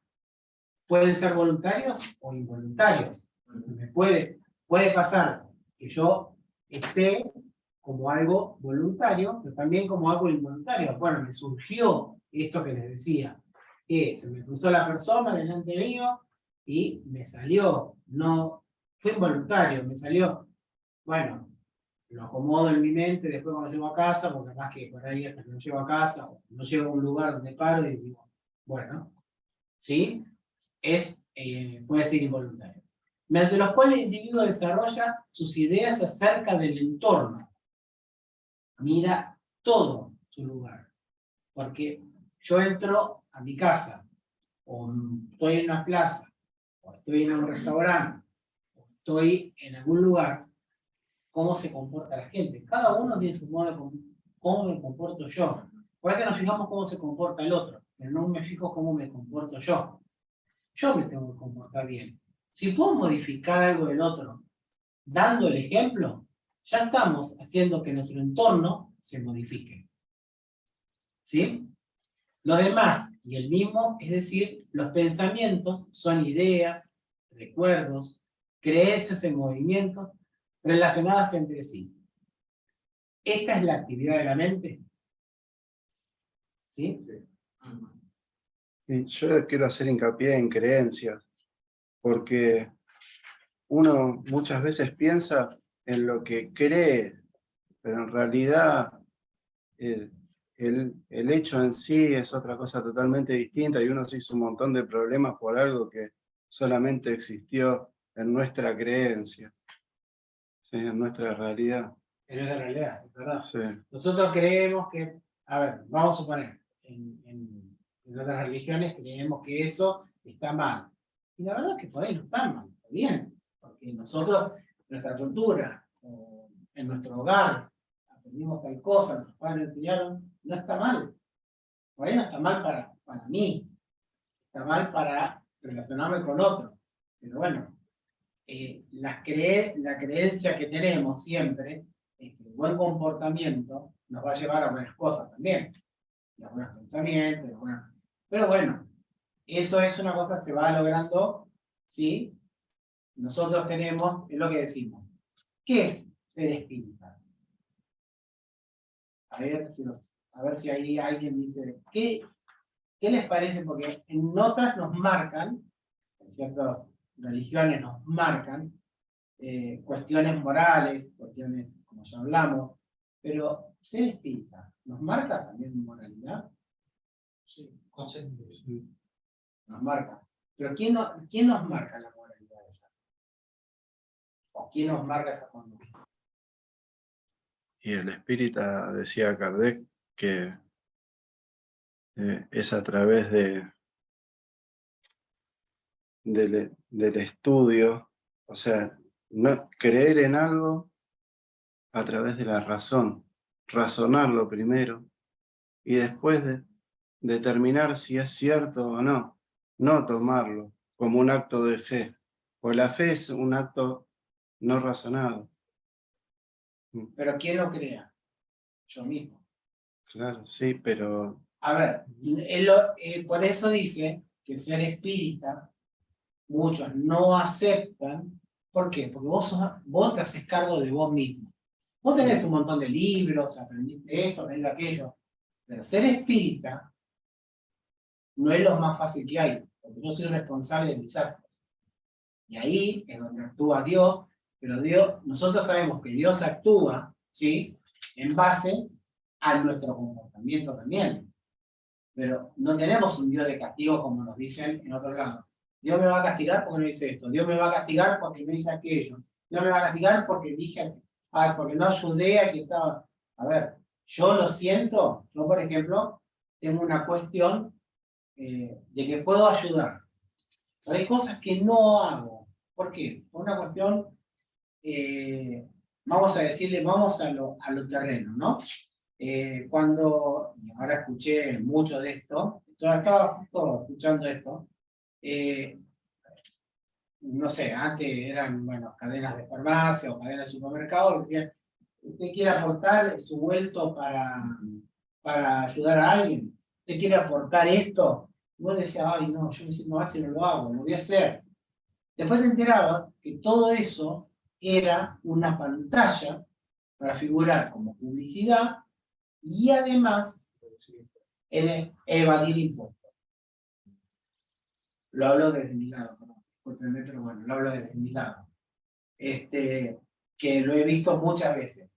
pueden ser voluntarios o involuntarios. Entonces, puede pasar que yo esté como algo voluntario, pero también como algo involuntario. Bueno, me surgió esto que les decía, que se me cruzó la persona delante mío y me salió, no fue involuntario, me salió. Bueno, lo acomodo en mi mente, después cuando llego a casa, porque capaz que por ahí hasta que no llego a casa, o no llego a un lugar donde paro y digo, bueno, ¿sí? Puede ser involuntario. Mediante los cuales el individuo desarrolla sus ideas acerca del entorno. Mira todo su lugar. Porque yo entro a mi casa, o estoy en una plaza, o estoy en un restaurante, o estoy en algún lugar, cómo se comporta la gente. Cada uno tiene su modo de cómo me comporto yo. Por eso nos fijamos cómo se comporta el otro, pero no me fijo cómo me comporto yo. Yo me tengo que comportar bien. Si puedo modificar algo del otro, dando el ejemplo, ya estamos haciendo que nuestro entorno se modifique. ¿Sí? Lo demás y el mismo, es decir, los pensamientos son ideas, recuerdos, creencias en movimientos relacionadas entre sí. Esta es la actividad de la mente. ¿Sí? Y yo quiero hacer hincapié en creencias, porque uno muchas veces piensa en lo que cree, pero en realidad el hecho en sí es otra cosa totalmente distinta y uno se hizo un montón de problemas por algo que solamente existió en nuestra creencia, ¿sí? En nuestra realidad. En nuestra realidad, es verdad. Sí. Nosotros creemos que, a ver, vamos a suponer, en otras religiones creemos que eso está mal. Y la verdad es que por ahí no está mal, está bien. Porque nosotros, nuestra cultura, o en nuestro hogar, aprendimos tal cosa, nuestros padres enseñaron, no está mal. Por ahí no está mal para mí. Está mal para relacionarme con otro. Pero bueno, la creencia que tenemos siempre es que el buen comportamiento nos va a llevar a buenas cosas también. Y a buenos pensamientos, Pero bueno, eso es una cosa que se va logrando, ¿sí? Nosotros tenemos, es lo que decimos. ¿Qué es ser espírita? A ver si ahí alguien dice, ¿qué les parece? Porque en otras nos marcan, en ciertas religiones nos marcan, cuestiones morales, cuestiones como ya hablamos, pero ser espírita, ¿nos marca también moralidad? Sí, conceptos. Nos marca. Pero ¿quién nos marca la moralidad esa? ¿O quién nos marca esa conducta? Y el espírita, decía Kardec, que es a través del estudio, o sea, no, creer en algo a través de la razón, razonarlo primero y después determinar si es cierto o no, no tomarlo como un acto de fe, pues la fe es un acto no razonado. Pero ¿quién lo crea? Yo mismo. Claro, sí, pero A ver, por eso dice que ser espírita, muchos no aceptan. ¿Por qué? Porque vos te haces cargo de vos mismo. Vos tenés un montón de libros, aprendiste esto, aprendiste aquello, pero ser espírita no es lo más fácil que hay, porque yo soy responsable de mis actos. Y ahí es donde actúa Dios, pero nosotros sabemos que Dios actúa, ¿sí?, en base a nuestro comportamiento también. Pero no tenemos un Dios de castigo como nos dicen en otro lado. Dios me va a castigar porque no hice esto, Dios me va a castigar porque no hice aquello, Dios me va a castigar porque dije, porque no ayudé a que estaba. A ver, yo lo siento, yo por ejemplo, tengo una cuestión de que puedo ayudar. Pero hay cosas que no hago. ¿Por qué? Por una cuestión, vamos a decirle, vamos a lo terreno, ¿no? Cuando, y ahora escuché mucho de esto, estaba justo escuchando esto, no sé, antes eran, bueno, cadenas de farmacia o cadenas de supermercado, que decían, ¿usted quiere aportar su vuelto para ayudar a alguien? ¿Usted quiere aportar esto? Y vos decías, ay, no, yo me siento mal si no lo hago, lo voy a hacer. Después te enterabas que todo eso era una pantalla para figurar como publicidad y además evadir impuestos. Lo hablo desde mi lado, ¿no? Pero bueno, lo hablo desde mi lado. Que lo he visto muchas veces.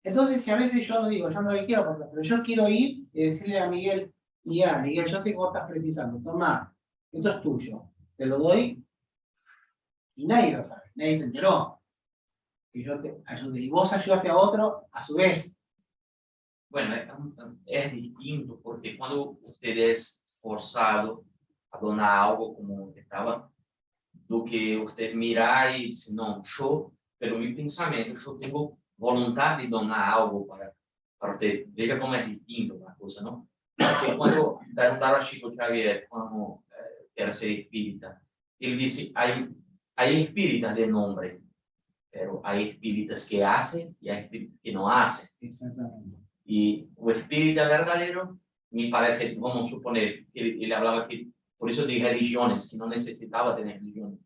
Entonces, si a veces yo digo, yo no le quiero aportar, pero yo quiero ir y decirle a Miguel, Miguel, yo sé que vos estás precisando, toma, esto es tuyo, te lo doy, y nadie lo sabe, nadie se enteró que yo te ayudé, y vos ayudaste a otro a su vez. Bueno, es distinto porque cuando usted es forzado a donar algo como estaba, do que usted mirar y decir, no, yo, pero mi pensamiento, yo tengo voluntad de donar algo para usted. Veja como es distinto la cosa, ¿no? Porque cuando preguntaron a Chico Xavier, cuando era ser espírita, él dice, hay espíritas de nombre, pero hay espíritas que hacen y hay espíritas que no hacen. Exactamente. Y o espírita verdadero, me parece, vamos a suponer, que él hablaba que, por eso de religiones, que no necesitaba tener religiones.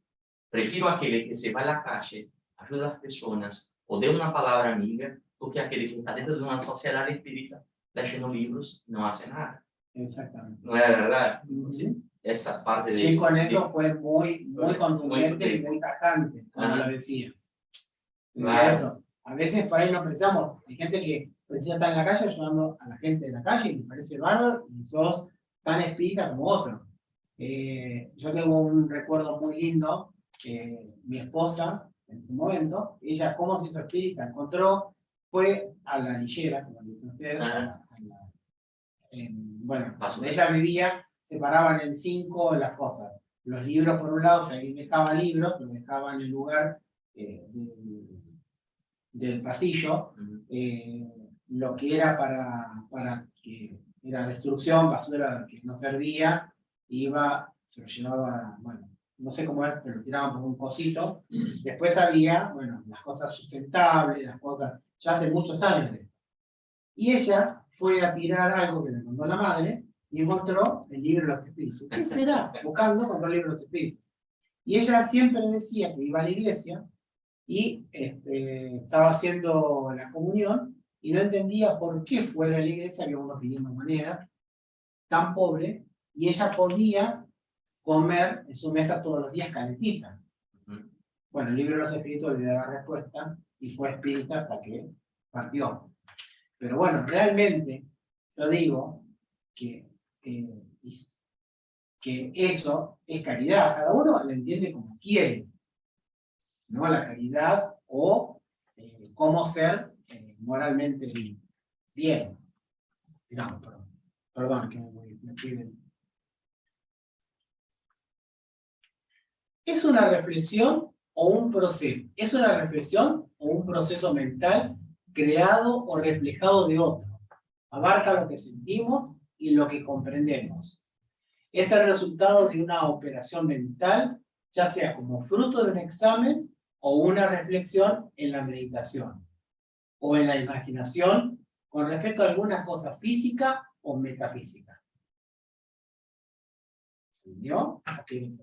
Prefiero aquel que se va a la calle, ayuda a las personas, o dé una palabra amiga, do que aquele que está dentro de una sociedad espírita, leyendo libros, no hace nada. Exactamente. No es verdad. Uh-huh. Esa parte de... Sí, con eso fue muy contundente y muy tajante, como lo decía. Decía eso. A veces por ahí no pensamos, hay gente que precisa estar en la calle ayudando a la gente de la calle y me parece bárbaro y sos tan espírita como otro. Yo tengo un recuerdo muy lindo, mi esposa, en su momento, ella cómo se hizo espírita, fue a la lillera, como dicen ustedes, bueno, donde ella vivía, separaban en 5 las cosas. Los libros por un lado, si alguien dejaba libros, los dejaba en el lugar del pasillo, lo que era para que era destrucción, basura que no servía, se lo llevaba, bueno, no sé cómo es, pero lo tiraban por un cosito. Después había, bueno, las cosas sustentables, las cosas, ya hace muchos años. Y ella fue a tirar algo que le mandó la madre, y encontró el libro de los espíritus. ¿Qué será? Buscando, encontró el libro de los espíritus. Y ella siempre decía que iba a la iglesia y estaba haciendo la comunión y no entendía por qué fuera de la iglesia había unos pidiendo moneda tan pobre y ella podía comer en su mesa todos los días calentita. Bueno, el libro de los espíritus le da la respuesta y fue espírita hasta que partió. Pero bueno, realmente yo digo que eso es caridad. Cada uno lo entiende como quiere, ¿no? La caridad o cómo ser moralmente bien. Digamos, perdón que me piden. ¿Es una reflexión o un proceso? ¿Es una reflexión o un proceso mental creado o reflejado de otro? Abarca lo que sentimos y lo que comprendemos. Es el resultado de una operación mental, ya sea como fruto de un examen o una reflexión en la meditación, o en la imaginación con respecto a alguna cosa física o metafísica. ¿Se entendió? Okay.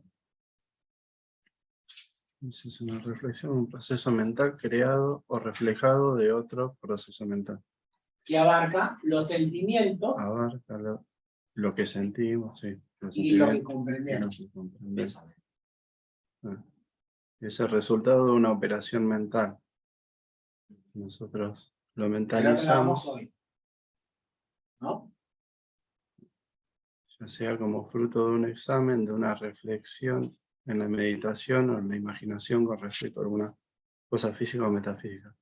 Es una reflexión, un proceso mental creado o reflejado de otro proceso mental. Que abarca los sentimientos. Abarca lo que sentimos, sí. Y lo que comprendemos. Es el resultado de una operación mental. Nosotros lo mentalizamos. Hoy, ¿no? Ya sea como fruto de un examen, de una reflexión en la meditación o en la imaginación con respecto a alguna cosa física o metafísica.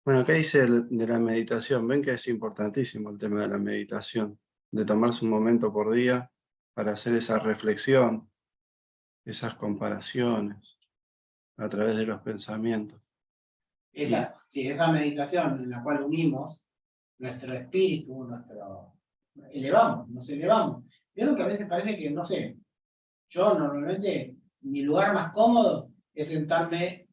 Bueno, acá dice de la meditación. Ven que es importantísimo el tema de la meditación, de tomarse un momento por día para hacer esa reflexión, esas comparaciones a través de los pensamientos. Esa meditación en la cual unimos nuestro espíritu, nos elevamos. Vieron que a veces parece que, no sé, yo normalmente, mi lugar más cómodo es sentarme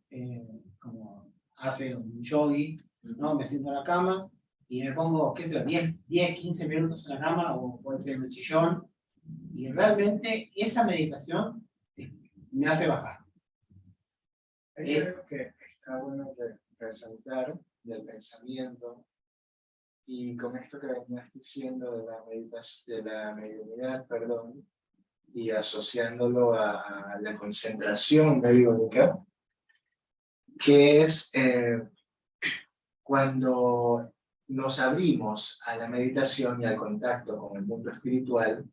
como hace un yogi, ¿no? Me siento en la cama y me pongo, qué sé yo, 10, 15 minutos en la cama o puede ser en el sillón, y realmente esa meditación me hace bajar. Hay algo que está bueno resaltar del pensamiento, y con esto que venías diciendo de la meditación, de la mediunidad, perdón, y asociándolo a la concentración mediúnica, que es cuando nos abrimos a la meditación y al contacto con el mundo espiritual,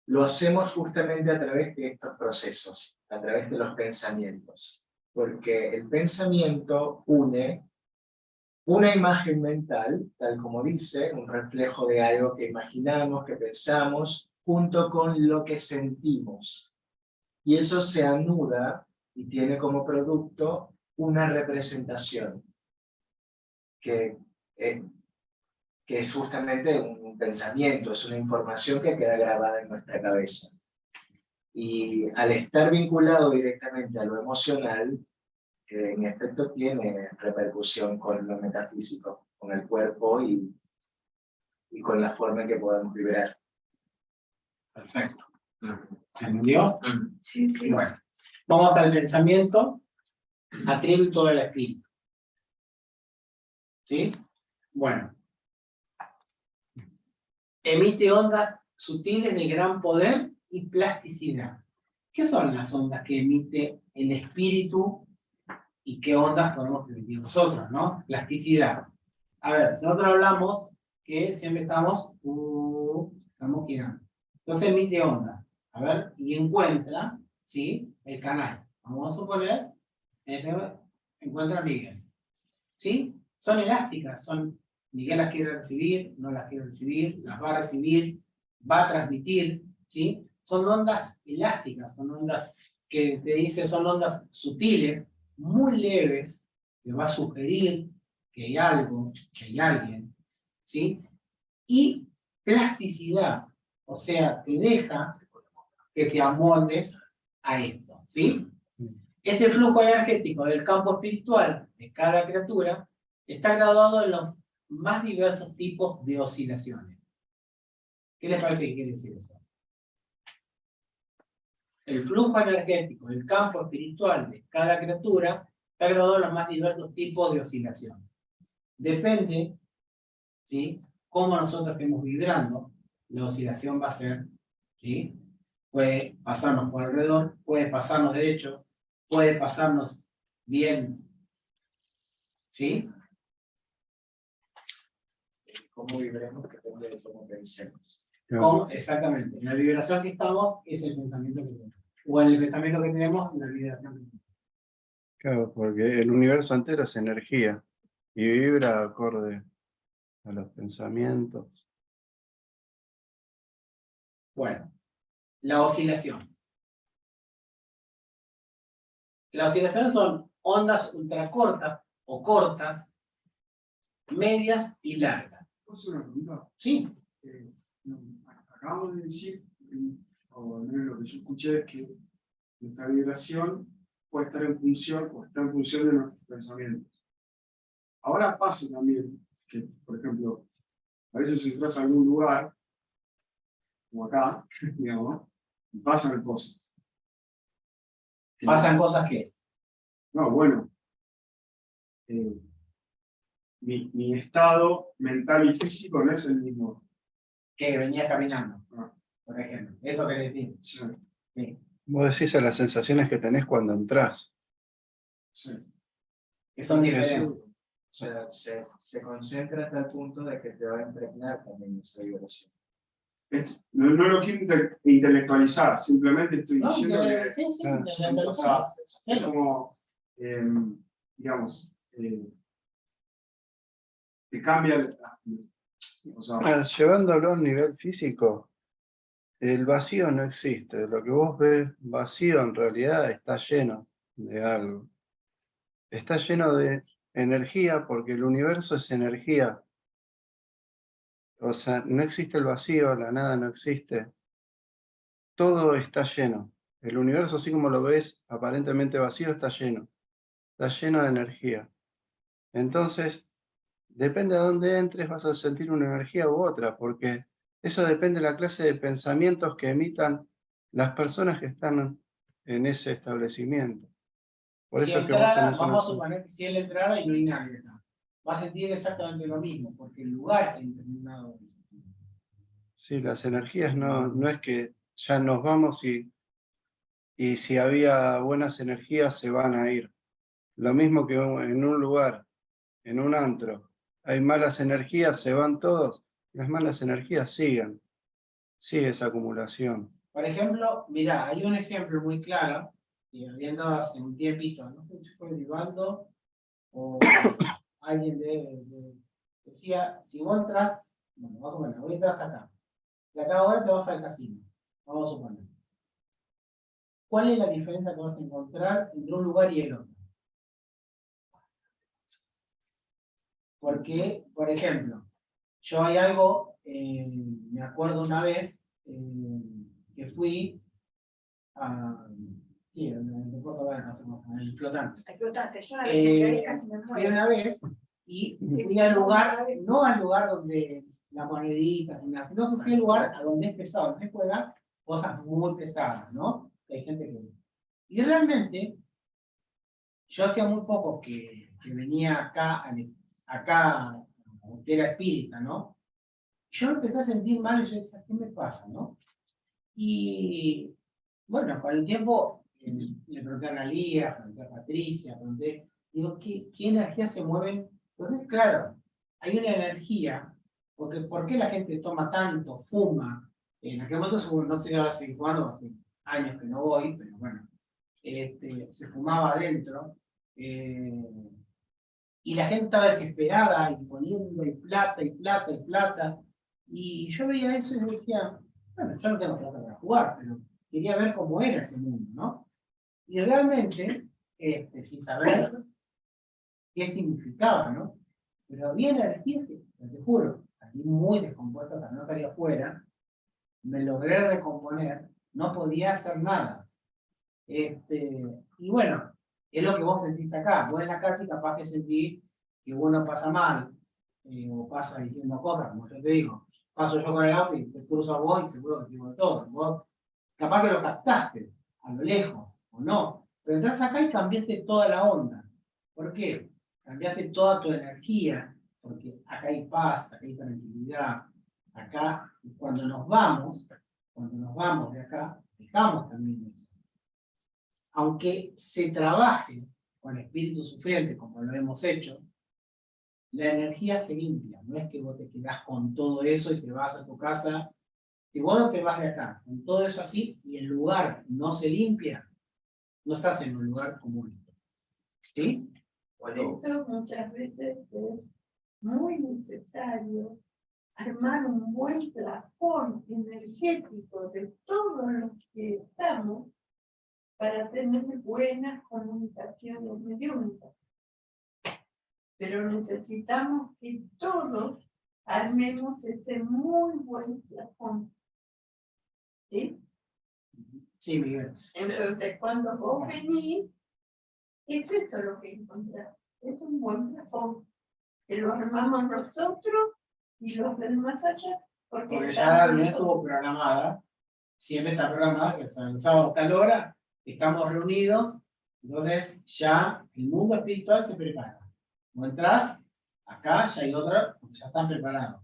lo hacemos justamente a través de estos procesos, a través de los pensamientos, porque el pensamiento une una imagen mental, tal como dice, un reflejo de algo que imaginamos, que pensamos, junto con lo que sentimos. Y eso se anuda y tiene como producto una representación, que es justamente un pensamiento, es una información que queda grabada en nuestra cabeza. Y al estar vinculado directamente a lo emocional, en efecto tiene repercusión con lo metafísico, con el cuerpo y con la forma en que podemos vibrar. Perfecto. ¿Se entendió? Sí, sí. Bueno, vamos al pensamiento atributo del espíritu. ¿Sí? Bueno. Emite ondas sutiles de gran poder y plasticidad. ¿Qué son las ondas que emite el espíritu y qué ondas podemos emitir nosotros, ¿no? Plasticidad. A ver, si nosotros hablamos que siempre estamos girando. Entonces emite ondas. A ver, y encuentra, ¿sí? El canal. Vamos a suponer, encuentra Miguel. ¿Sí? Son elásticas, Miguel las quiere recibir, no las quiere recibir, las va a recibir, va a transmitir, ¿sí? Son ondas elásticas, son ondas que te dice, son ondas sutiles, muy leves, que va a sugerir que hay algo, que hay alguien, ¿sí? Y plasticidad, o sea, te deja que te amoldes a esto, ¿sí? Este flujo energético del campo espiritual de cada criatura está graduado en los más diversos tipos de oscilaciones. ¿Qué les parece que quiere decir eso? El flujo energético, el campo espiritual de cada criatura está graduado en los más diversos tipos de oscilación. Depende, ¿sí?, cómo nosotros estemos vibrando, la oscilación va a ser, ¿sí? Puede pasarnos por alrededor, puede pasarnos derecho, puede pasarnos bien, ¿sí? Cómo vibremos depende de cómo pensemos. Exactamente, en la vibración que estamos es el pensamiento que tenemos. O en el pensamiento que tenemos, en la vibración que tenemos. Claro, porque el universo entero es energía y vibra acorde a los pensamientos. Bueno, la oscilación. Las oscilaciones son ondas ultracortas o cortas, medias y largas. ¿Puedo hacer una pregunta? ¿Sí? Acabamos de decir, o al menos lo que yo escuché, es que nuestra vibración puede estar en función, o está en función de nuestros pensamientos. Ahora pasa también que, por ejemplo, a veces entras a algún lugar, como acá, digamos, y pasan cosas. ¿Pasan cosas qué? No, bueno, mi estado mental y físico no es el mismo. Que venía caminando, por ejemplo. Eso quiere decir. Sí, Sí. Vos decís a las sensaciones que tenés cuando entrás. sí. Que son Sí, diferentes. O sea, se concentra hasta el punto de que te va a impregnar también esa vibración. No lo quiero intelectualizar, simplemente estoy No, diciendo que sí, sí, Ah, o sea, es sí. como, digamos, te cambia, o sea, Llevándolo a un nivel físico, el vacío no existe. Lo que vos ves vacío en realidad está lleno de algo. Está lleno de energía porque el universo es energía. O sea, no existe el vacío, la nada no existe. Todo está lleno. El universo, así como lo ves aparentemente vacío, está lleno. Está lleno de energía. Entonces, depende de dónde entres, vas a sentir una energía u otra, porque eso depende de la clase de pensamientos que emitan las personas que están en ese establecimiento. Por Si eso es que vos entrara, tenés una... vamos a suponer que si él entrara y no hay nadie acá, va a sentir exactamente lo mismo, porque el lugar está impregnado de eso. Sí, las energías no es que ya nos vamos y si había buenas energías se van a ir. Lo mismo que en un lugar, en un antro, hay malas energías, se van todos, las malas energías siguen, sigue esa acumulación. Por ejemplo, mirá, hay un ejemplo muy claro, y habiendo hace un tiempito, no sé si fue Vivaldo o alguien decía, si vos entras, bueno, vamos a suponer, vos entras acá, y acá ahora te vas al casino, vamos a suponer. ¿Cuál es la diferencia que vas a encontrar entre un lugar y el otro? Porque, por ejemplo, yo hay algo, me acuerdo una vez que fui a... Sí, en el flotante. Explotante, yo una vez que ahí casi me Fui muero. una vez y fui al lugar, no al lugar donde la monedita, ni nada, sino que fui al lugar a donde es pesado, donde se juega cosas muy pesadas, ¿no? Hay gente que... Y realmente, yo hacía muy poco que venía acá, que era espírita, ¿no? Yo empecé a sentir mal y yo decía, ¿qué me pasa, no? Y bueno, con el tiempo le pregunté a Analía, pregunté a Patricia, digo, ¿qué energías se mueven? Entonces, claro, hay una energía, porque ¿por qué la gente toma tanto, fuma? En aquel momento, no sé ahora hace cuándo, hace años que no voy, pero bueno, se fumaba adentro, y la gente estaba desesperada y poniendo y plata y plata y plata, y yo veía eso y decía, bueno, yo no tengo plata para jugar, pero quería ver cómo era ese mundo, ¿no? Y realmente, sin saber qué significaba, ¿no? Pero había energías que, te juro, salí muy descompuesto, también salí afuera, me logré recomponer, no podía hacer nada. Y bueno, es lo que vos sentís acá. Vos en la calle capaz que sentís que uno pasa mal, o pasa diciendo cosas, como yo te digo, paso yo con el auto y te cruzo a vos y seguro que digo de todo. Vos capaz que lo captaste a lo lejos o no, pero entras acá y cambiaste toda la onda. ¿Por qué? Cambiaste toda tu energía, porque acá hay paz, acá hay tranquilidad. Acá, cuando nos vamos de acá, dejamos también eso. Aunque se trabaje con espíritu sufriente, como lo hemos hecho, la energía se limpia. No es que vos te quedás con todo eso y te vas a tu casa. Si vos no te vas de acá con todo eso así y el lugar no se limpia, no estás en un lugar común. ¿Sí? Por eso muchas veces es muy necesario armar un buen plafón energético de todos los que estamos para tener buenas comunicaciones mediúnicas. Pero necesitamos que todos armemos ese muy buen plafón. ¿Sí? Sí, Miguel. Entonces, cuando vos venís, es eso lo que encontrás. Es un buen plafón. Que lo armamos nosotros y los del más allá. Porque ya la reunión estuvo programada, siempre está programada, que el sábado a tal hora, estamos reunidos, entonces ya el mundo espiritual se prepara. No entras, acá ya hay otra, porque ya están preparados.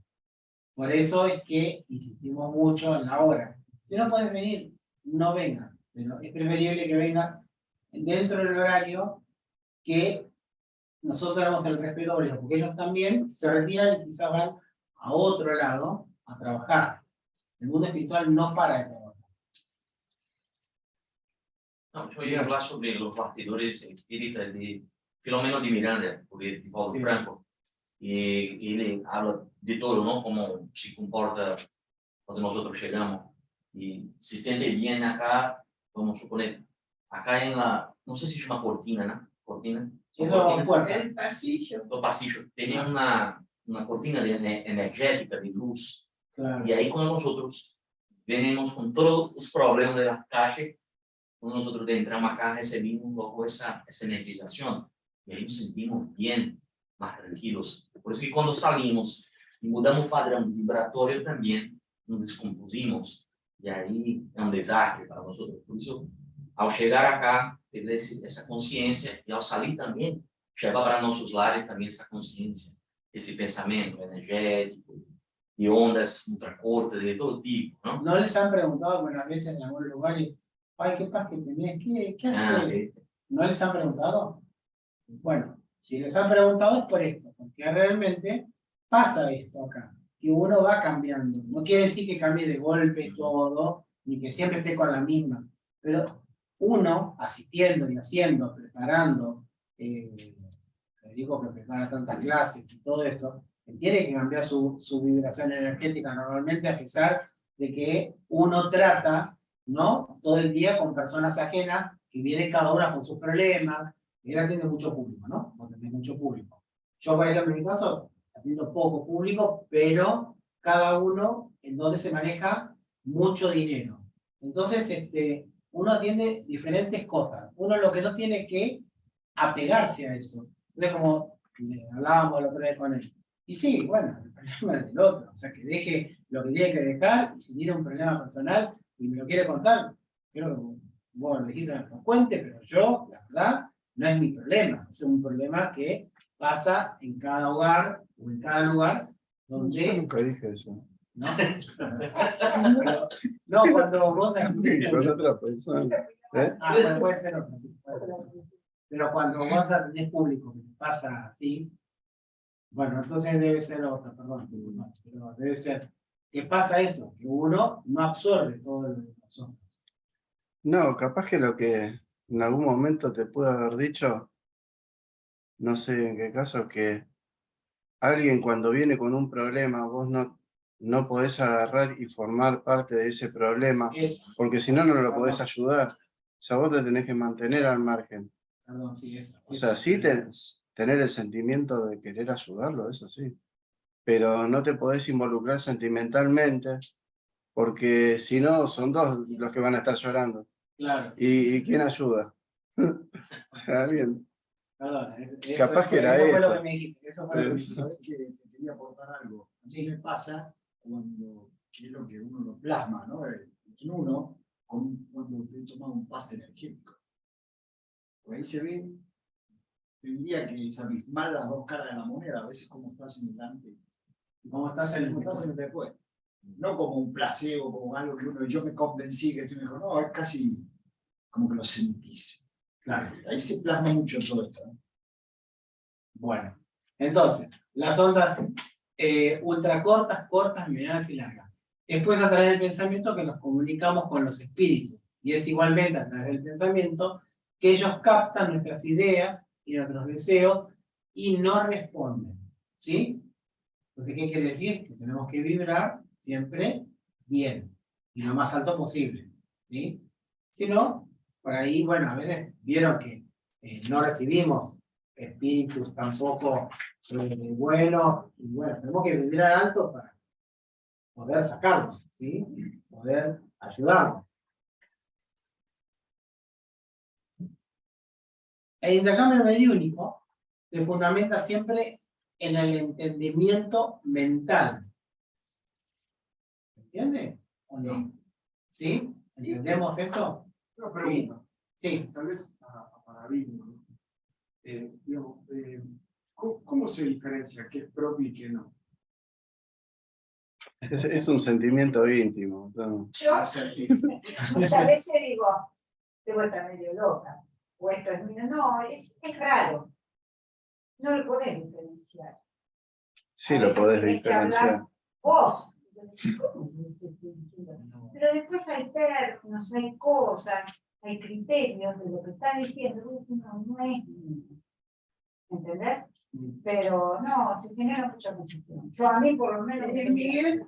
Por eso es que insistimos mucho en la hora. Si no puedes venir, no vengas, pero es preferible que vengas dentro del horario que nosotros damos el respeto por ellos, porque ellos también se retiran y quizás van a otro lado a trabajar. El mundo espiritual no para de trabajar. Não, eu ia falar sobre os bastidores espíritas de Filomeno de Miranda, de Paulo Franco, e ele habla de todo, não? Como se comporta quando nós outros chegamos e se sente bem acá, vamos suponer, acá em la, não sei se chama cortina, né? Cortina. El pasillo. No pasillo. Tenía una cortina energética de luz. Claro. Y ahí cuando nosotros venimos con todos los problemas de la calle, cuando nosotros entramos acá recibimos un poco esa energización. Y ahí nos sentimos bien, más tranquilos. Por eso que cuando salimos y mudamos padrón vibratorio también, nos descompusimos. Y ahí es un desastre para nosotros. Por eso, al llegar acá, tener essa consciência e ao sair também, levar para nossos lares também essa consciência, esse pensamento energético, de ondas ultracortas, de todo tipo, ¿no? ¿No les han preguntado algunas veces en algún lugar y, ay, qué paz que tenés, qué haces? Sí. ¿No les han preguntado? Bueno, si les han preguntado es por esto, porque realmente pasa esto acá, que uno va cambiando. No quiere decir que cambie de golpe todo, ni que siempre esté con la misma, pero uno, asistiendo y haciendo, preparando, digo que prepara tantas clases y todo eso, tiene que cambiar su vibración energética normalmente, a pesar de que uno trata, ¿no? Todo el día con personas ajenas, que vienen cada una con sus problemas, y ella tiene mucho público, ¿no? No tiene mucho público. Yo, por ejemplo, en mi caso, atiendo poco público, pero cada uno en donde se maneja mucho dinero. Entonces, uno atiende diferentes cosas. Uno lo que no tiene que apegarse a eso. Es como hablábamos la otra vez con él. Y sí, bueno, el problema es del otro. O sea, que deje lo que tiene que dejar, y si tiene un problema personal y me lo quiere contar, creo que vos lo dijiste en el cuente, pero yo, la verdad, no es mi problema. Es un problema que pasa en cada hogar o en cada lugar donde... Yo nunca dije eso. ¿No? Pero, no, cuando vos... Con otra persona. Ah, bueno, puede ser otra, sí, puede ser. Pero cuando vos atendés público, que pasa así, bueno, entonces debe ser otra, perdón, pero debe ser, que pasa eso, que uno no absorbe todo lo que pasó. No, capaz que lo que en algún momento te pude haber dicho, no sé en qué caso, que alguien cuando viene con un problema, vos no podés agarrar y formar parte de ese problema, Eso. porque si no, no lo podés ayudar. O sea, vos te tenés que mantener al margen. Perdón, sí, eso. O sea, sí tener el sentimiento de querer ayudarlo, eso sí. Pero no te podés involucrar sentimentalmente, porque si no, son dos los que van a estar llorando. Claro. ¿Y quién ayuda? Alguien. Perdón, Capaz que era eso. Fue lo eso. que me dijiste, eso fue lo que me dijiste. Sabés que te quería aportar algo. Así me pasa cuando, que es lo que uno lo plasma, ¿no? En uno, cuando usted toma un pase energético. Pues ahí se ve, te diría que es abismal las dos caras de la moneda, a veces como estás en el antes y ¿Cómo estás en el cómo estás en el después. No como un placebo, como algo que yo me convencí que estoy mejor, no, es casi como que lo sentís. Claro. Ahí se plasma mucho todo esto, ¿no? Bueno, entonces, las ondas ultracortas, cortas, medianas y largas. Después a través del pensamiento que nos comunicamos con los espíritus. Y es igualmente a través del pensamiento que ellos captan nuestras ideas y nuestros deseos y no responden. ¿Sí? Entonces, ¿qué quiere decir? Que tenemos que vibrar siempre bien y lo más alto posible. ¿Sí? Si no, por ahí, bueno, a veces vieron que no recibimos espíritus tampoco buenos, y bueno, tenemos que vibrar alto para poder sacarlos, ¿sí? Poder ayudarlos. El intercambio mediúnico se fundamenta siempre en el entendimiento mental. ¿Entiende? ¿O no? ¿Sí? ¿Entendemos eso? Una pregunta, Sí. tal vez a paradigma, ¿no? Digamos, ¿cómo se diferencia qué es propio y qué no? Es un sentimiento íntimo. ¿No? Yo muchas veces digo, debo estar medio loca, o esto es mío. No, es raro. No lo podés diferenciar. Sí, lo podés Tenés que hablar diferenciar. vos. Pero después hay términos, hay cosas, hay criterios de lo que está diciendo. No es mío. ¿Entendés? Pero no, se genera mucha confusión. Yo a mí por lo menos... Miguel,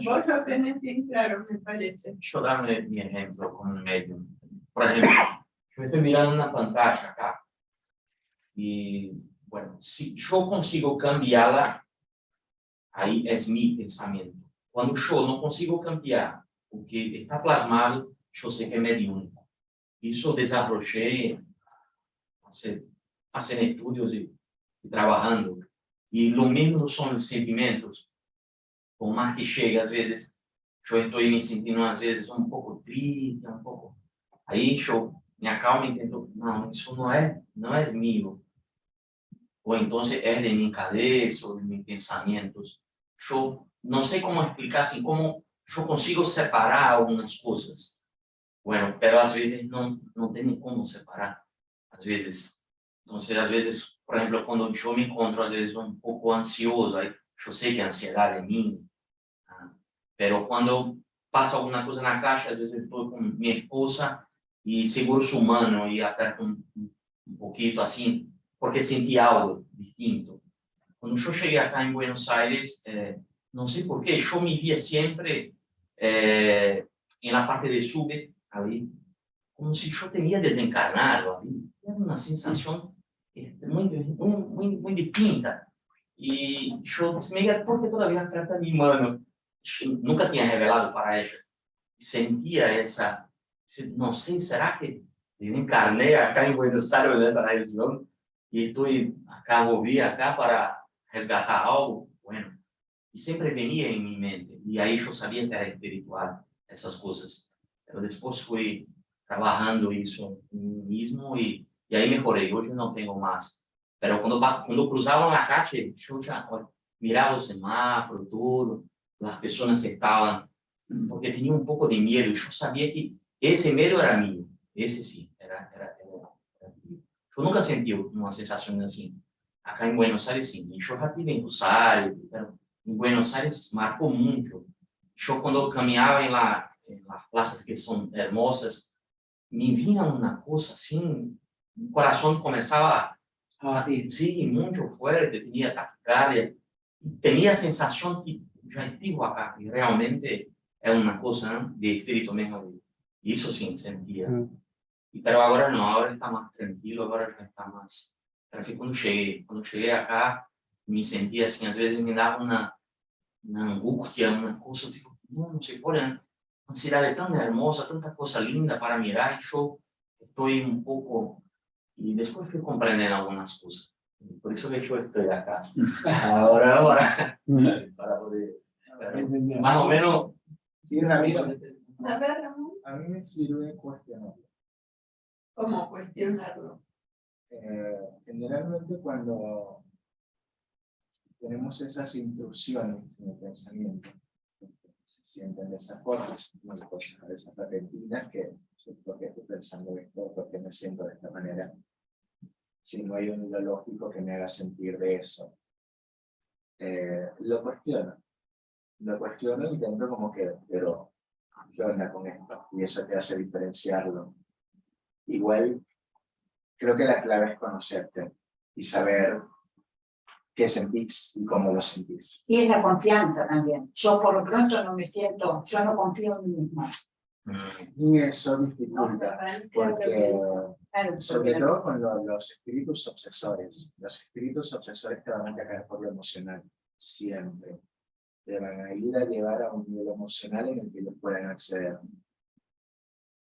vos lo tenés bien claro, me parece. Yo darme mi ejemplo como un medio. Por ejemplo, yo estoy mirando una pantalla acá. Y bueno, si yo consigo cambiarla, ahí es mi pensamiento. Cuando yo no consigo cambiar o que está plasmado, yo sé que es mediúnico. Eso desarrollé hacer estudios y trabajando. Y lo mismo son los sentimientos. Por más que llegue, a veces, yo estoy me sintiendo, a veces, un poco triste, un poco. Ahí yo me acalmo y intento, no, eso no es mío. O entonces es de mi cabeza o de mis pensamientos. Yo no sé cómo explicar, así como yo consigo separar algunas cosas. Bueno, pero a veces no tengo cómo separar. A veces. Entonces, a veces, por ejemplo, cuando yo me encuentro, a veces, un poco ansioso, ahí, yo sé que ansiedad es mía. Pero cuando pasa alguna cosa en la calle, a veces estoy con mi esposa y seguro su mano y aperto un poquito así, porque sentí algo distinto. Cuando yo llegué acá en Buenos Aires, no sé por qué, yo me vivía siempre en la parte de sube, ali, como si yo tenía desencarnado. Ali. Era una sensación muy distinta. Y yo dije, Miguel, ¿por qué todavía aperta mi mano? Yo nunca tinha revelado para ella. Sentia essa, não sei, será que eu encarnei acá em Buenos Aires, nessa região, e estou acá, volví acá para resgatar algo? Bueno, e sempre venia em minha mente, e aí eu sabia que era espiritual, essas coisas. Eu depois fui trabalhando isso em mim mesmo, e aí melhorei. Hoje não tenho mais. Mas quando cruzava na calle, eu já mirava o semáforo, tudo, las personas estaban, porque tenía un poco de miedo. Yo sabía que ese miedo era mío, ese sí, era mío. Yo nunca sentí una sensación así. Acá en Buenos Aires sí, y yo ya tuve en Rosario, pero en Buenos Aires marcó mucho. Yo cuando caminaba en las plazas que son hermosas, me vino una cosa así, mi corazón comenzaba sí, mucho fuerte, tenía taquicardia, tenía sensación que já estive acá, e realmente é uma coisa de espírito mesmo. Isso sim, sentia. Pero agora não, agora está mais tranquilo, agora já está mais... Quando cheguei acá, me sentia assim, às vezes me dava uma angústia, uma coisa, tipo, não sei, olha, uma cidade tão hermosa, tanta coisa linda para mirar, e eu estou um pouco... E depois fui compreendendo algumas coisas. Por isso que eu estou acá. Ahora, para poder... ¿Entendió? Más o menos. Sí, Ramiro. A ver, Ramón, A mí me sirve cuestionarlo. ¿cómo cuestionarlo? Generalmente cuando tenemos esas intrusiones en el pensamiento, se sienten de esas formas, unas cosas a veces repentinas que ¿por qué estoy pensando esto? ¿Por qué me siento de esta manera? Si no hay un hilo lógico que me haga sentir de eso. Lo cuestiono y intento como que, pero ¿qué onda con esto? Y eso te hace diferenciarlo. Igual, creo que la clave es conocerte y saber qué sentís y cómo lo sentís. Y es la confianza también. Yo por lo pronto no me siento, yo no confío en mí misma. Y eso dificulta, porque Claro, sobre porque todo con los espíritus obsesores. Los espíritus obsesores te van a atacar por lo emocional, siempre. Te van a ir a llevar a un nivel emocional en el que ellos puedan acceder.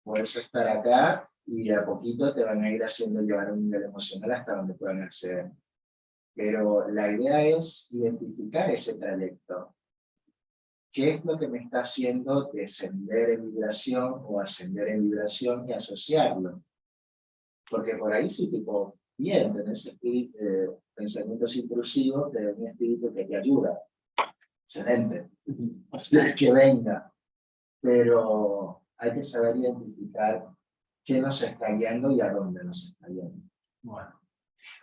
Puedes estar acá y de a poquito te van a ir haciendo llevar a un nivel emocional hasta donde puedan acceder. Pero la idea es identificar ese trayecto. ¿Qué es lo que me está haciendo descender en vibración o ascender en vibración y asociarlo? Porque por ahí sí tipo, bien, tenés pensamientos intrusivos de un espíritu que te ayuda. Excelente. O sea, que venga. Pero hay que saber identificar qué nos está guiando y a dónde nos está guiando. Bueno.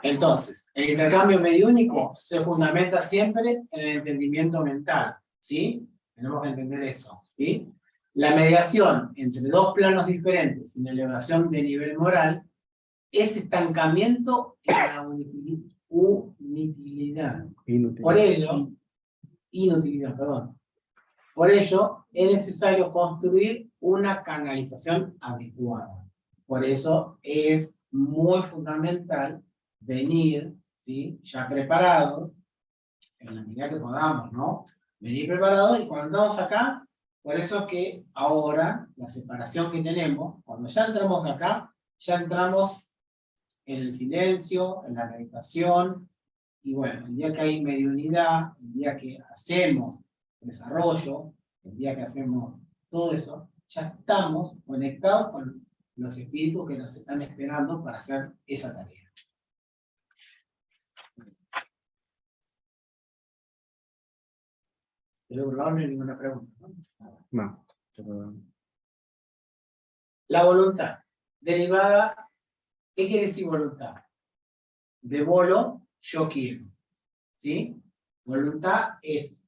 Entonces, el intercambio mediúnico se fundamenta siempre en el entendimiento mental, ¿sí? Tenemos que entender eso, ¿sí? La mediación entre dos planos diferentes sin elevación de nivel moral es estancamiento en la inutilidad. Por ello, inutilidad, perdón. Por ello, es necesario construir una canalización adecuada. Por eso es muy fundamental venir, ¿sí? Ya preparados, en la medida que podamos, ¿no? Venir preparados y cuando estamos acá, por eso es que ahora, la separación que tenemos, cuando ya entramos acá, ya entramos en el silencio, en la meditación, y bueno, el día que hay mediunidad, el día que hacemos desarrollo, el día que hacemos todo eso, ya estamos conectados con los espíritus que nos están esperando para hacer esa tarea. Pero no hay ninguna pregunta, ¿no? No, pero La voluntad, derivada, ¿qué quiere decir voluntad? De volo, yo quiero, ¿sí? Voluntad es,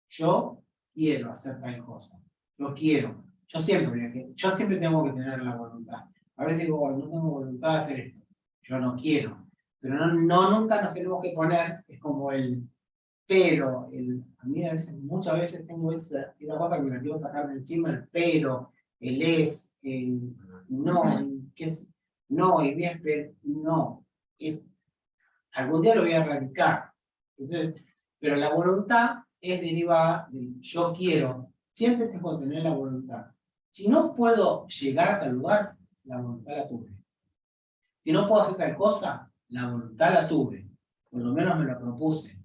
yo quiero hacer tal cosa, yo quiero, yo siempre tengo que tener la voluntad. A veces digo, bueno, no tengo voluntad de hacer esto, yo no quiero, pero nunca nos tenemos que poner, es como el pero, a mí a veces, muchas veces tengo esa cosa que me la quiero sacar de encima, el pero, el es, el no, el que es, no, y voy a esperar, no, es, algún día lo voy a erradicar. Entonces, pero la voluntad es derivada del yo quiero, siempre tengo que tener la voluntad. Si no puedo llegar a tal lugar, la voluntad la tuve. Si no puedo hacer tal cosa, la voluntad la tuve, por lo menos me lo propuse.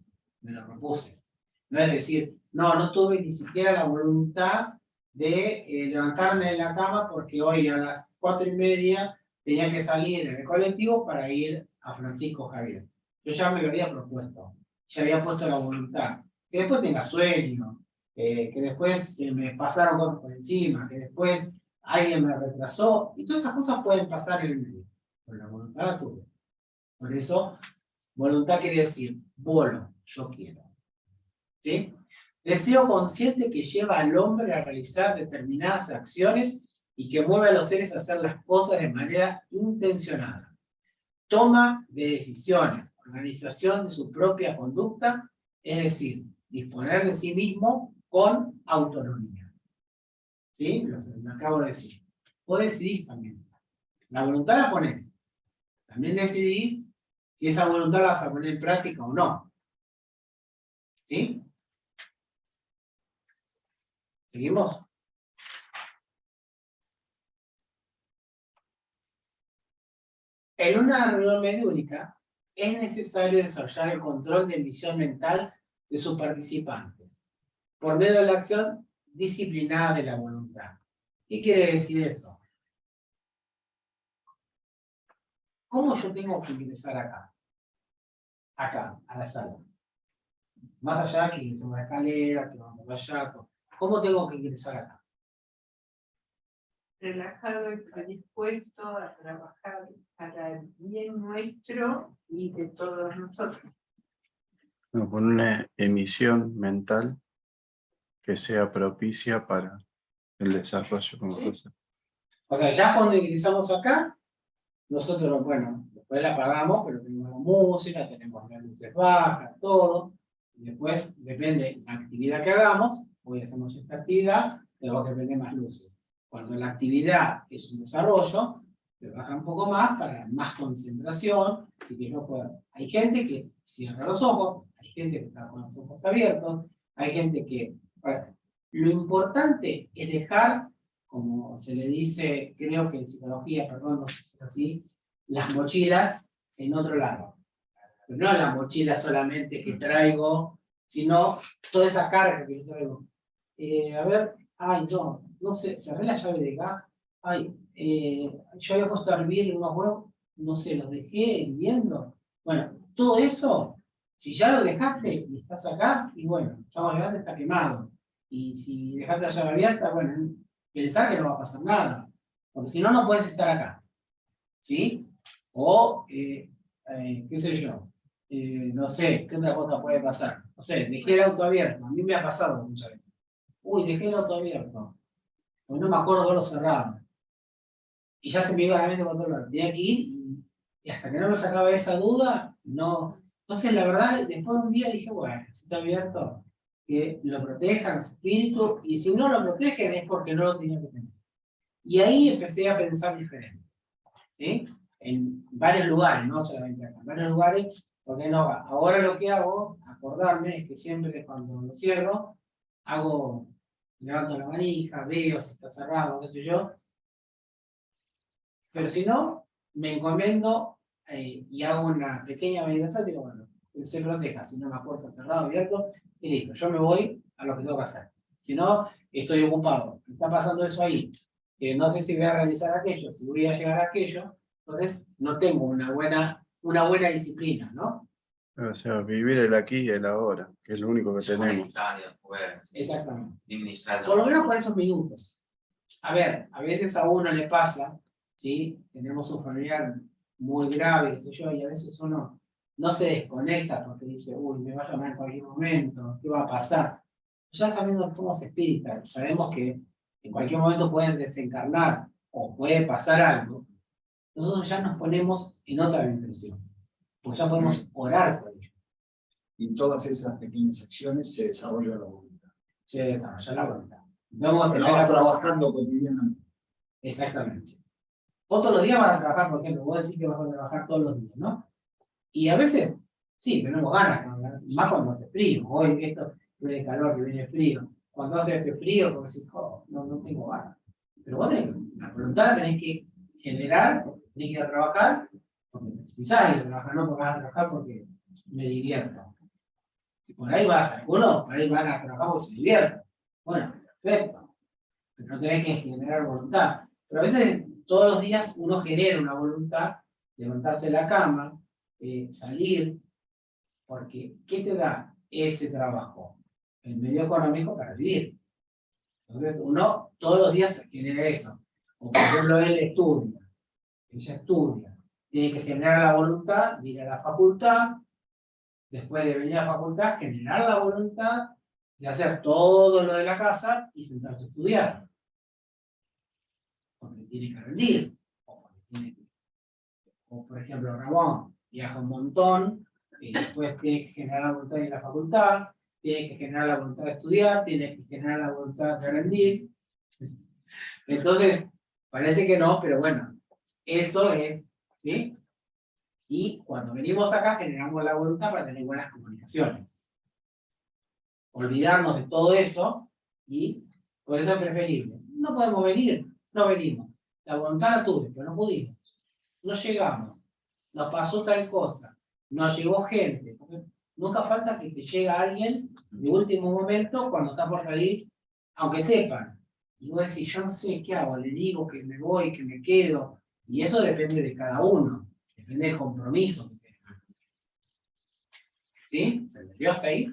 No es decir, no tuve ni siquiera la voluntad de levantarme de la cama porque hoy a las 4:30 tenía que salir en el colectivo para ir a Francisco Javier. Yo ya me lo había propuesto, ya había puesto la voluntad. Que después tenga sueño, que después se me pasaron cosas por encima, que después alguien me retrasó, y todas esas cosas pueden pasar en el medio. Pero la voluntad la tuve. Por eso, voluntad quiere decir, volo, yo quiero. ¿Sí? Deseo consciente que lleva al hombre a realizar determinadas acciones y que mueve a los seres a hacer las cosas de manera intencionada. Toma de decisiones, organización de su propia conducta, es decir, disponer de sí mismo con autonomía. ¿Sí? Lo acabo de decir. Vos decidís también. La voluntad la ponés. También decidís si esa voluntad la vas a poner en práctica o no. ¿Sí? ¿Seguimos? En una reunión mediúnica es necesario desarrollar el control de emisión mental de sus participantes, por medio de la acción disciplinada de la voluntad. ¿Qué quiere decir eso? ¿Cómo yo tengo que ingresar acá? Acá, a la sala. Más allá que tengo una escalera, que vamos allá. ¿Cómo tengo que ingresar acá? Relajado y predispuesto a trabajar para el bien nuestro y de todos nosotros. No, con una emisión mental que sea propicia para el desarrollo como cosa. O sea, ya cuando ingresamos acá, nosotros, bueno, después la apagamos, pero tenemos la música, tenemos las luces bajas, todo. Y después, depende de la actividad que hagamos, hoy hacemos esta actividad, tenemos que prender más luces. Cuando la actividad es un desarrollo, se baja un poco más para más concentración y que yo pueda. Hay gente que cierra los ojos, hay gente que está con los ojos abiertos, hay gente que. Lo importante es dejar, como se le dice, creo que en psicología, perdón, no sé si es así, las mochilas en otro lado. Pero no la mochila solamente que traigo, sino toda esa carga que yo traigo. A ver, ay, no sé, cerré la llave de gas, ay, yo había puesto a hervir unos huevos, no sé, los dejé hirviendo. Bueno, todo eso, si ya lo dejaste y estás acá, y bueno, ya más grande está quemado. Y si dejaste la llave abierta, bueno, pensá que no va a pasar nada. Porque si no, no puedes estar acá. ¿Sí? O, qué sé yo, no sé, ¿qué otra cosa puede pasar? No sé, dejé el auto abierto. A mí me ha pasado muchas veces. Uy, dejé el auto abierto. Pues no me acuerdo verlo cerrado. Y ya se me iba a la mente por todo lado. Tenía que ir y hasta que no me sacaba esa duda, no. Entonces, la verdad, después de un día dije, bueno, si está abierto, que lo protejan los espíritus, y si no lo protegen es porque no lo tenía que tener. Y ahí empecé a pensar diferente. ¿Sí? En varios lugares, no solamente acá, en varios lugares, porque no, ahora lo que hago, acordarme, es que siempre cuando lo cierro, levanto la manija, veo si está cerrado, qué sé yo, pero si no, me encomiendo y hago una pequeña meditación, digo, bueno, que se proteja, si no me acuerdo cerrado, abierto, y listo, yo me voy a lo que tengo que hacer. Si no, estoy ocupado, está pasando eso ahí, no sé si voy a realizar aquello, si voy a llegar a aquello, entonces no tengo una buena disciplina, ¿no? O sea, vivir el aquí y el ahora, que es lo único que tenemos. Exactamente. Administrar. Por lo menos por esos minutos. A ver, a veces a uno le pasa, ¿sí? Tenemos un familiar muy grave, qué sé yo, y a veces uno no se desconecta porque dice, uy, me va a llamar en cualquier momento, ¿qué va a pasar? Ya también no somos espíritas, sabemos que en cualquier momento pueden desencarnar o puede pasar algo. Nosotros ya nos ponemos en otra impresión, porque ya podemos orar por ello. Y en todas esas pequeñas acciones se desarrolla la voluntad. Se desarrolla la voluntad. Vamos a Pero va trabajando cotidianamente. Exactamente. Vos todos los días vas a trabajar, por ejemplo, vos decís que vas a trabajar todos los días, ¿no? Y a veces, sí, tenemos ganas, ¿no? Más cuando hace frío. Hoy, esto viene calor, que viene frío. Cuando hace ese frío, como decís, oh, no tengo ganas. Pero vos tenés, la voluntad la tenés que generar, tenés que ir a trabajar, porque precisás ir a trabajar, no porque vas a trabajar porque me divierto. Y por ahí vas, algunos por ahí van a trabajar porque se divierten. Bueno, perfecto. Pero no tenés que generar voluntad. Pero a veces, todos los días, uno genera una voluntad, levantarse de la cama, salir, porque ¿qué te da ese trabajo? El medio económico para vivir. Entonces, uno todos los días genera eso. O por ejemplo, él estudia, ella estudia, tiene que generar la voluntad de ir a la facultad, después de venir a la facultad, generar la voluntad de hacer todo lo de la casa y sentarse a estudiar. Porque tiene que rendir. O por ejemplo, Ramón viaja un montón, y después tiene que generar la voluntad de ir a la facultad, tiene que generar la voluntad de estudiar, tiene que generar la voluntad de rendir. Entonces, parece que no, pero bueno, eso es, ¿sí? Y cuando venimos acá generamos la voluntad para tener buenas comunicaciones. Olvidarnos de todo eso y por eso es preferible. No podemos venir, no venimos. La voluntad la tuve, pero no pudimos. No llegamos. Nos pasó tal cosa. Nos llegó gente. Nunca falta que te llega alguien de último momento, cuando está por salir, aunque sepan, y vos decís, yo no sé qué hago, le digo que me voy, que me quedo, y eso depende de cada uno, depende del compromiso que tengan. ¿Sí? ¿Se entendió hasta ahí?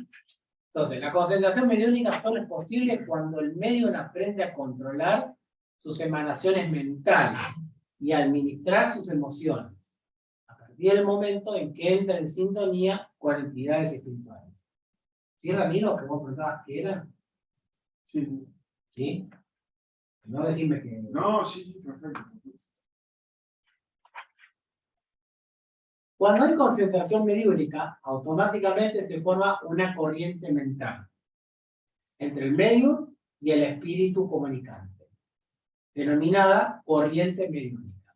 Entonces, la concentración mediúnica solo es posible cuando el medium aprende a controlar sus emanaciones mentales y a administrar sus emociones, a partir del momento en que entra en sintonía con entidades espirituales. ¿Sí, Ramiro, que vos preguntabas qué era? Sí, sí. ¿Sí? No decime que... No, sí, sí, perfecto. Cuando hay concentración mediúnica, automáticamente se forma una corriente mental entre el medium y el espíritu comunicante, denominada corriente mediúnica.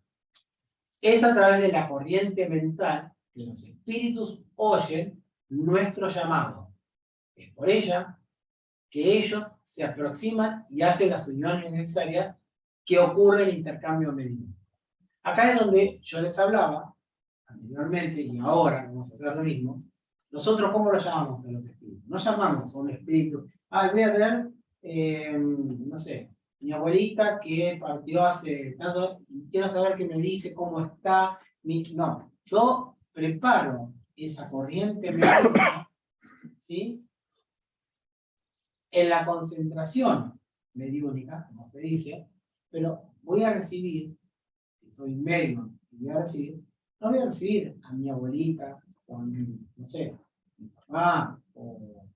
Es a través de la corriente mental que los espíritus oyen nuestro llamado. Es por ella que ellos se aproximan y hacen las uniones necesarias que ocurre el intercambio mediúnico. Acá es donde yo les hablaba anteriormente y ahora vamos a hacer lo mismo. Nosotros, ¿cómo lo llamamos a los espíritus? No llamamos a un espíritu, voy a ver, no sé, mi abuelita que partió hace tanto, y quiero saber qué me dice, cómo está. No, yo preparo esa corriente mediúnica, ¿sí? En la concentración mediúnica, como se dice, pero voy a recibir, si soy medium, voy a recibir, no voy a recibir a mi abuelita, o no sé, mi papá, o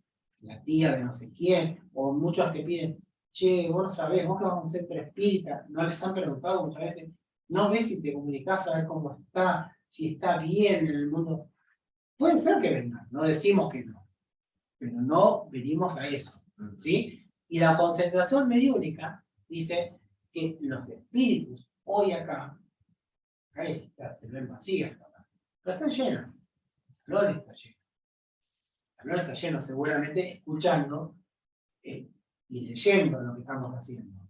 la tía de no sé quién, o muchos que piden, che, vos no sabés, vos que vamos a ser espíritas, no les han preguntado muchas veces, no ves si te comunicás a ver cómo está, si está bien en el mundo. Puede ser que vengan, no decimos que no, pero no venimos a eso, ¿sí? Y la concentración mediúnica dice que los espíritus hoy acá se ven vacías, pero están llenas. El salón está lleno. El salón está lleno seguramente escuchando y leyendo lo que estamos haciendo.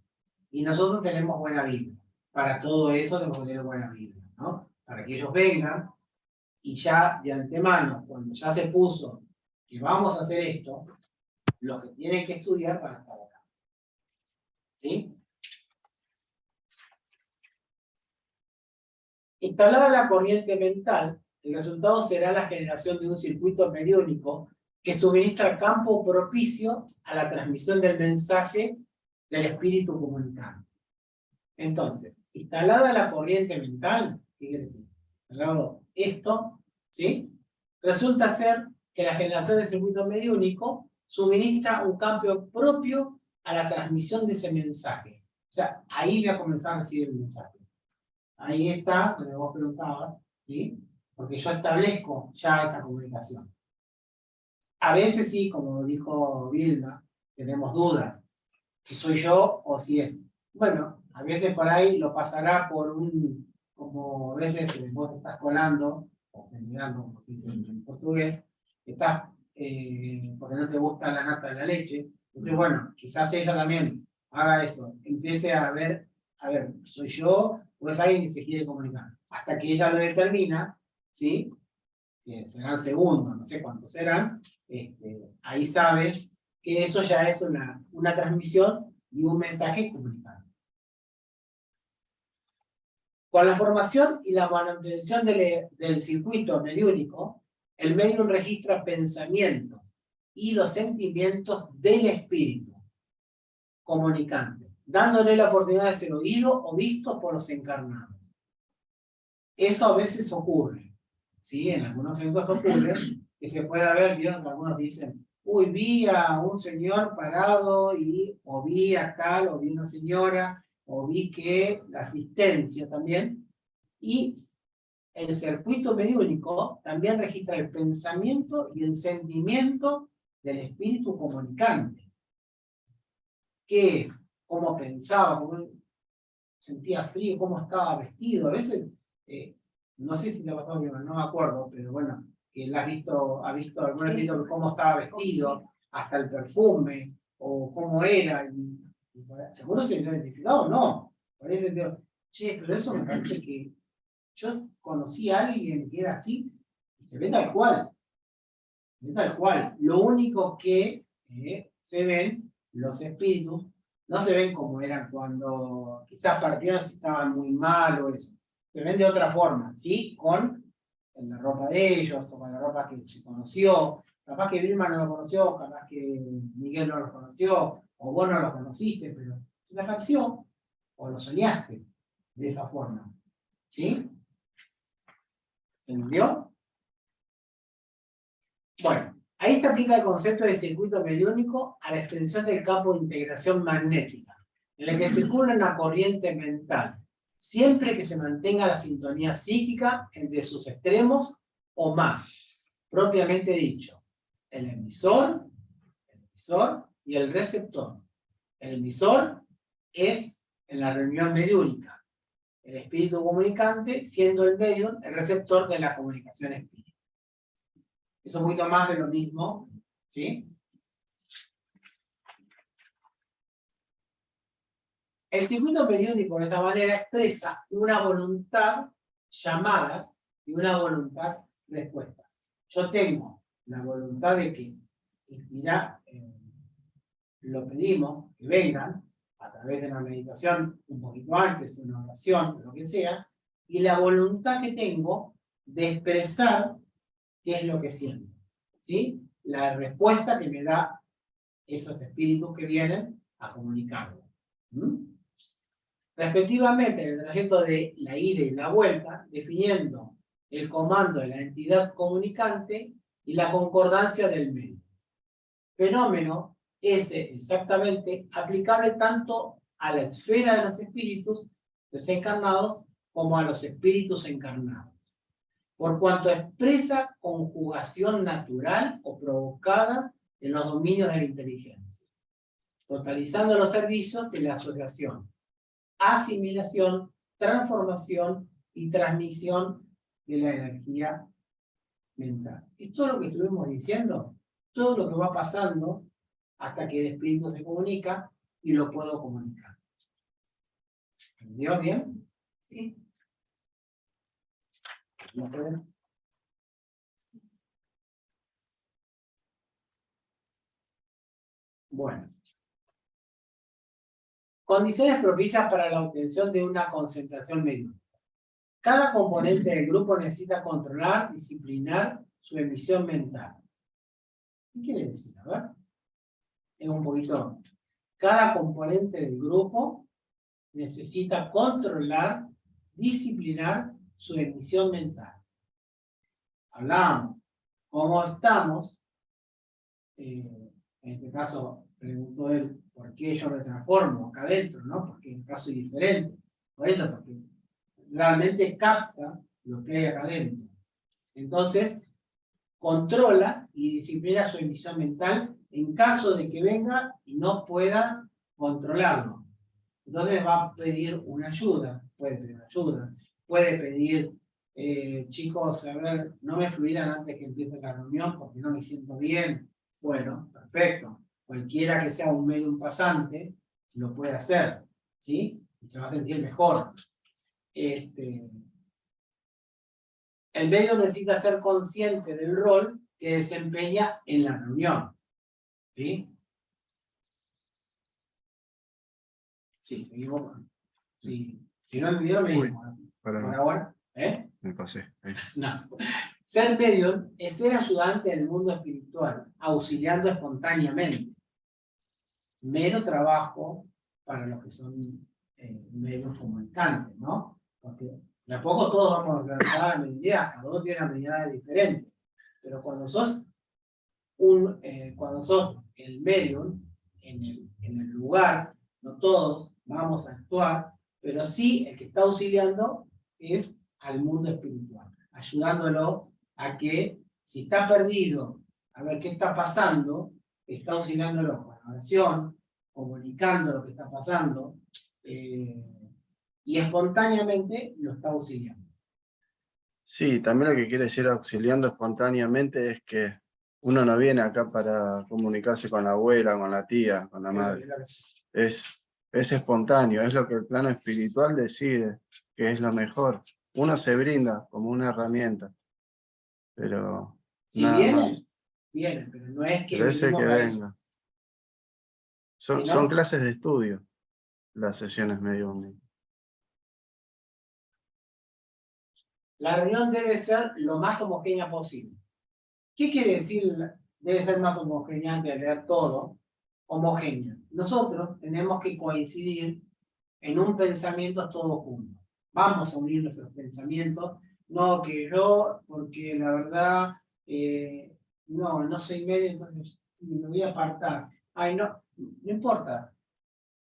Y nosotros tenemos buena Biblia. Para todo eso tenemos que tener buena Biblia, ¿no? Para que ellos vengan y ya de antemano, cuando ya se puso que vamos a hacer esto, los que tienen que estudiar van a estar acá. ¿Sí? Instalada la corriente mental, el resultado será la generación de un circuito mediúnico que suministra campo propicio a la transmisión del mensaje del espíritu comunicante. Entonces, instalada la corriente mental, ¿qué quiere decir? Instalado esto, ¿sí? Resulta ser que la generación del circuito mediúnico suministra un campo propio a la transmisión de ese mensaje. O sea, ahí voy a comenzar a recibir el mensaje. Ahí está, donde vos preguntabas, ¿sí? Porque yo establezco ya esa comunicación. A veces sí, como dijo Vilma, tenemos dudas, si soy yo o si es. Bueno, a veces por ahí lo pasará por un, como a veces vos te estás colando, o mirando, como se dice en portugués, estás, porque no te gusta la nata de la leche. Entonces, bueno, quizás ella también haga eso, empiece a ver, soy yo, o es alguien que se quiere comunicar. Hasta que ella lo determina, ¿sí? Que serán segundos, no sé cuántos serán, ahí sabe que eso ya es una transmisión y un mensaje comunicado. Con la formación y la manutención del circuito mediúnico, el medium registra pensamientos y los sentimientos del espíritu comunicante, dándole la oportunidad de ser oído o visto por los encarnados. Eso a veces ocurre, ¿sí? En algunos eventos ocurre que se puede ver, ¿vieron? Algunos dicen, uy, vi a un señor parado o vi a tal, o vi una señora, o vi que la asistencia también, y el circuito mediúnico también registra el pensamiento y el sentimiento del espíritu comunicante. ¿Qué es? ¿Cómo pensaba? ¿Cómo sentía frío? ¿Cómo estaba vestido? A veces, no sé si le ha pasado, no me acuerdo, pero bueno, que él ha visto algún espíritu cómo estaba vestido, hasta el perfume, o cómo era, y algunos se han identificado, no. Parece que, che, pero eso me parece que yo conocí a alguien que era así, y se ve tal cual. Se ve tal cual. Lo único que se ven los espíritus, no se ven como eran cuando quizás partieron si estaban muy mal o eso. Se ven de otra forma, ¿sí? Con la ropa de ellos, o con la ropa que se conoció. Capaz que Vilma no lo conoció, capaz que Miguel no lo conoció, o vos no lo conociste, pero la canción, o lo soñaste de esa forma. ¿Sí? ¿Entendió? Bueno, ahí se aplica el concepto de circuito mediúnico a la extensión del campo de integración magnética, en el que circula una corriente mental, siempre que se mantenga la sintonía psíquica entre sus extremos o más, propiamente dicho, el emisor y el receptor. El emisor es en la reunión mediúnica, el espíritu comunicante siendo el medium el receptor de la comunicación espírita. Eso es un poquito más de lo mismo, ¿sí? El circuito mediúnico de esta manera expresa una voluntad llamada y una voluntad respuesta. Yo tengo la voluntad de que lo pedimos, que vengan, a través de una meditación un poquito antes, una oración, lo que sea, y la voluntad que tengo de expresar qué es lo que siento, ¿sí? La respuesta que me da esos espíritus que vienen a comunicarlo. Respectivamente, en el trayecto de la ida y la vuelta, definiendo el comando de la entidad comunicante y la concordancia del medio. Fenómeno ese exactamente aplicable tanto a la esfera de los espíritus desencarnados como a los espíritus encarnados, por cuanto expresa conjugación natural o provocada en los dominios de la inteligencia, totalizando los servicios de la asociación, asimilación, transformación y transmisión de la energía mental. Y todo lo que estuvimos diciendo, todo lo que va pasando hasta que el espíritu se comunica y lo puedo comunicar. ¿Entendió bien? Sí. ¿No pueden? Bueno. Condiciones propicias para la obtención de una concentración mediúnica. Cada componente del grupo necesita controlar, disciplinar su emisión mental. ¿Qué quiere decir? A ver. Es un poquito. Cada componente del grupo necesita controlar, disciplinar su emisión mental. Hablamos. ¿Cómo estamos? En este caso, preguntó él, ¿por qué yo me transformo acá adentro? ¿No? Porque en caso es diferente. Por eso, porque realmente capta lo que hay acá adentro. Entonces, controla y disciplina su emisión mental en caso de que venga y no pueda controlarlo. Entonces va a pedir una ayuda, puede pedir, chicos, a ver, no me fluidan antes que empiece la reunión porque no me siento bien. Bueno, perfecto. Cualquiera que sea un medium pasante lo puede hacer, ¿sí? Y se va a sentir mejor. El medium necesita ser consciente del rol que desempeña en la reunión, ¿sí? Sí, seguimos. Sí. Si no entendieron, me dijo. Por ahora, ¿eh? Me pasé. Ahí. No. Ser medium es ser ayudante en el mundo espiritual, auxiliando espontáneamente. Mero trabajo para los que son medios comunicantes, ¿no? Porque de a poco todos vamos a alcanzar la mediunidad, cada uno tiene una mediunidad diferente. Pero cuando sos el medium en el lugar, no todos vamos a actuar, pero sí el que está auxiliando es al mundo espiritual, ayudándolo a que, si está perdido, a ver qué está pasando, está auxiliándolo con la oración, comunicando lo que está pasando, y espontáneamente lo está auxiliando. Sí, también lo que quiere decir auxiliando espontáneamente es que uno no viene acá para comunicarse con la abuela, con la tía, con la madre. Es espontáneo, es lo que el plano espiritual decide que es lo mejor. Uno se brinda como una herramienta, pero si nada vienen, más. vienen, pero no es que Pero ese que venimos a eso. venga. Son, Si no- son clases de estudio, las sesiones mediúmnicas. La reunión debe ser lo más homogénea posible. ¿Qué quiere decir debe ser más homogénea antes de leer todo? Homogénea. Nosotros tenemos que coincidir en un pensamiento todos juntos. Vamos a unir nuestros pensamientos, no que yo, porque la verdad, no soy medio, entonces me voy a apartar. Ay, no importa.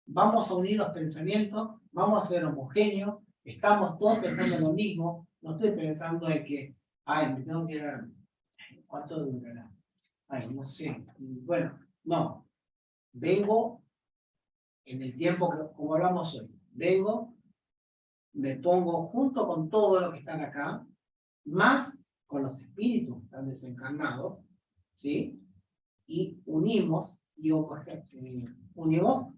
Vamos a unir los pensamientos, vamos a ser homogéneos, estamos todos pensando lo mismo. No estoy pensando en que, ay, me tengo que ir a... ¿Cuánto durará? Ay, no sé. Bueno, no. Vengo en el tiempo que, como hablamos hoy, vengo, me pongo junto con todos los que están acá, más con los espíritus que están desencarnados, ¿sí? Y unimos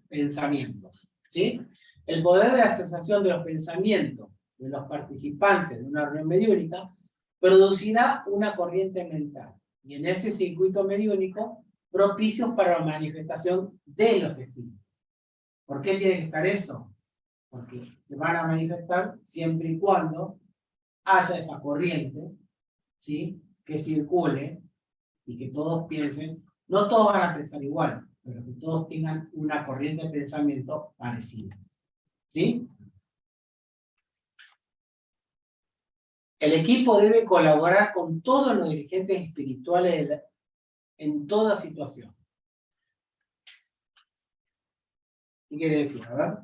pensamientos, ¿sí? El poder de asociación de los pensamientos de los participantes de una reunión mediúnica producirá una corriente mental, y en ese circuito mediúnico propicios para la manifestación de los espíritus. ¿Por qué tiene que estar eso? Porque se van a manifestar siempre y cuando haya esa corriente, ¿sí? Que circule y que todos piensen, no todos van a pensar igual, pero que todos tengan una corriente de pensamiento parecida, ¿sí? El equipo debe colaborar con todos los dirigentes espirituales en toda situación. ¿Qué quiere decir? A ver.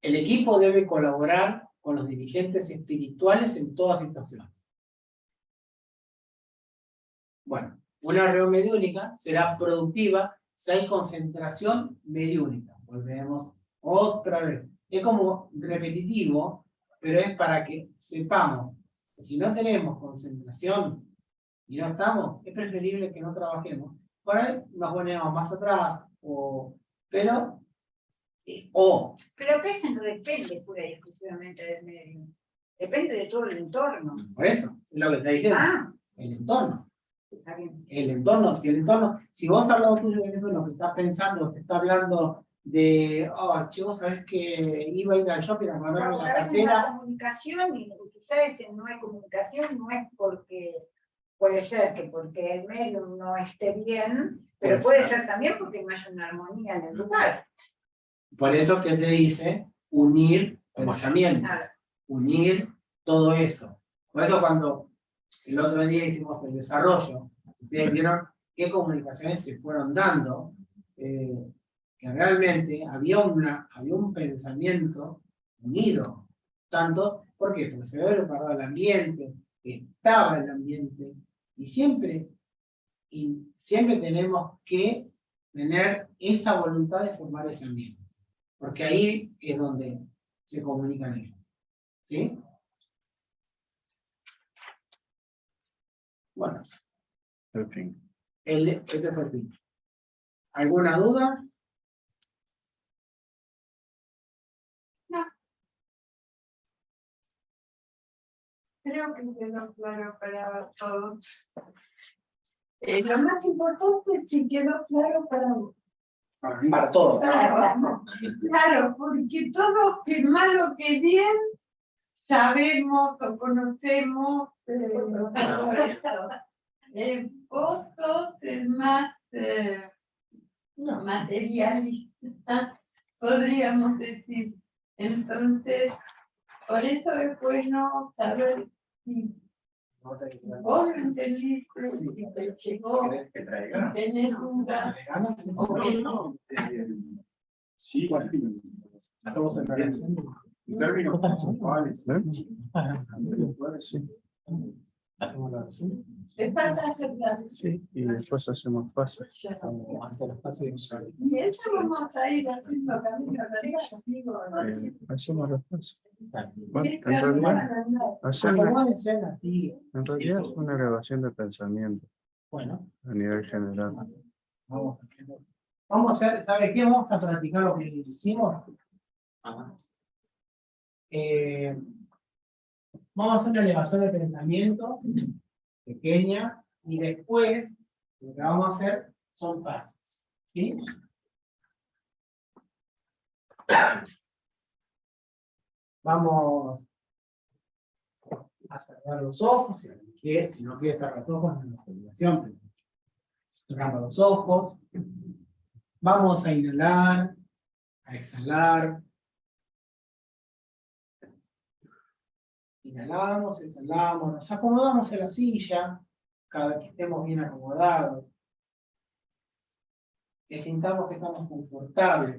El equipo debe colaborar con los dirigentes espirituales en toda situación. Bueno, una reunión mediúnica será productiva si hay concentración mediúnica. Volvemos otra vez. Es como repetitivo, pero es para que sepamos que si no tenemos concentración y no estamos, es preferible que no trabajemos. Por ahí nos ponemos más atrás, pero que eso no depende pura y exclusivamente del medio. Depende de todo el entorno. por eso, es lo que está diciendo. Ah, El entorno. está bien. El entorno, si vos has hablado tuyo de eso, lo que estás pensando, te está hablando de, chicos, sabes que iba a ir al shopping a mandarme la Es una cartera. comunicación, y quizás ese no es comunicación, no es porque, puede ser que porque el medio no esté bien, pero puede ser también porque no hay una armonía en el lugar. Por eso que él le dice unir pensamientos, Nada. unir todo eso. Por eso cuando el otro día hicimos el desarrollo, ustedes vieron qué comunicaciones se fueron dando, que realmente había un pensamiento unido. Tanto, ¿por qué? Porque se había preparado el ambiente, estaba el ambiente, y siempre tenemos que tener esa voluntad de formar ese ambiente. Porque ahí es donde se comunican ellos. ¿Sí? Bueno. El fin. Este es el fin. ¿Alguna duda? No. Creo que quedó claro para todos. Lo más importante es que quedó claro para vos. Para todos. Claro, porque todos, que malo que bien, sabemos o conocemos. Vos sos el más materialista, podríamos decir. Entonces, por eso es bueno saber si vos lo entendiste, si te llegó, tenés dudas, o que no. Sí, estamos en relación de términos conceptuales. Hacemos la oración. Te falta aceptar. Sí, y después hacemos pases. Hasta los pases de usuario. Y eso vamos a ir haciendo camino a la amigo. Hacemos los pases. Bueno, Tienes en que armar realidad, a andar. Acomódense así. en realidad es una elevación de pensamiento Bueno, a nivel general. vamos a hacer, ¿sabe qué? Vamos a practicar lo que hicimos. Vamos a hacer una elevación de pensamiento pequeña y después lo que vamos a hacer son pases. ¿Sí? Vamos a cerrar los ojos, si no quiere cerrar los ojos, no es obligación, pero cerramos los ojos. Vamos a inhalar, a exhalar. Inhalamos, exhalamos, nos acomodamos en la silla, cada vez que estemos bien acomodados. Que sintamos que estamos confortables.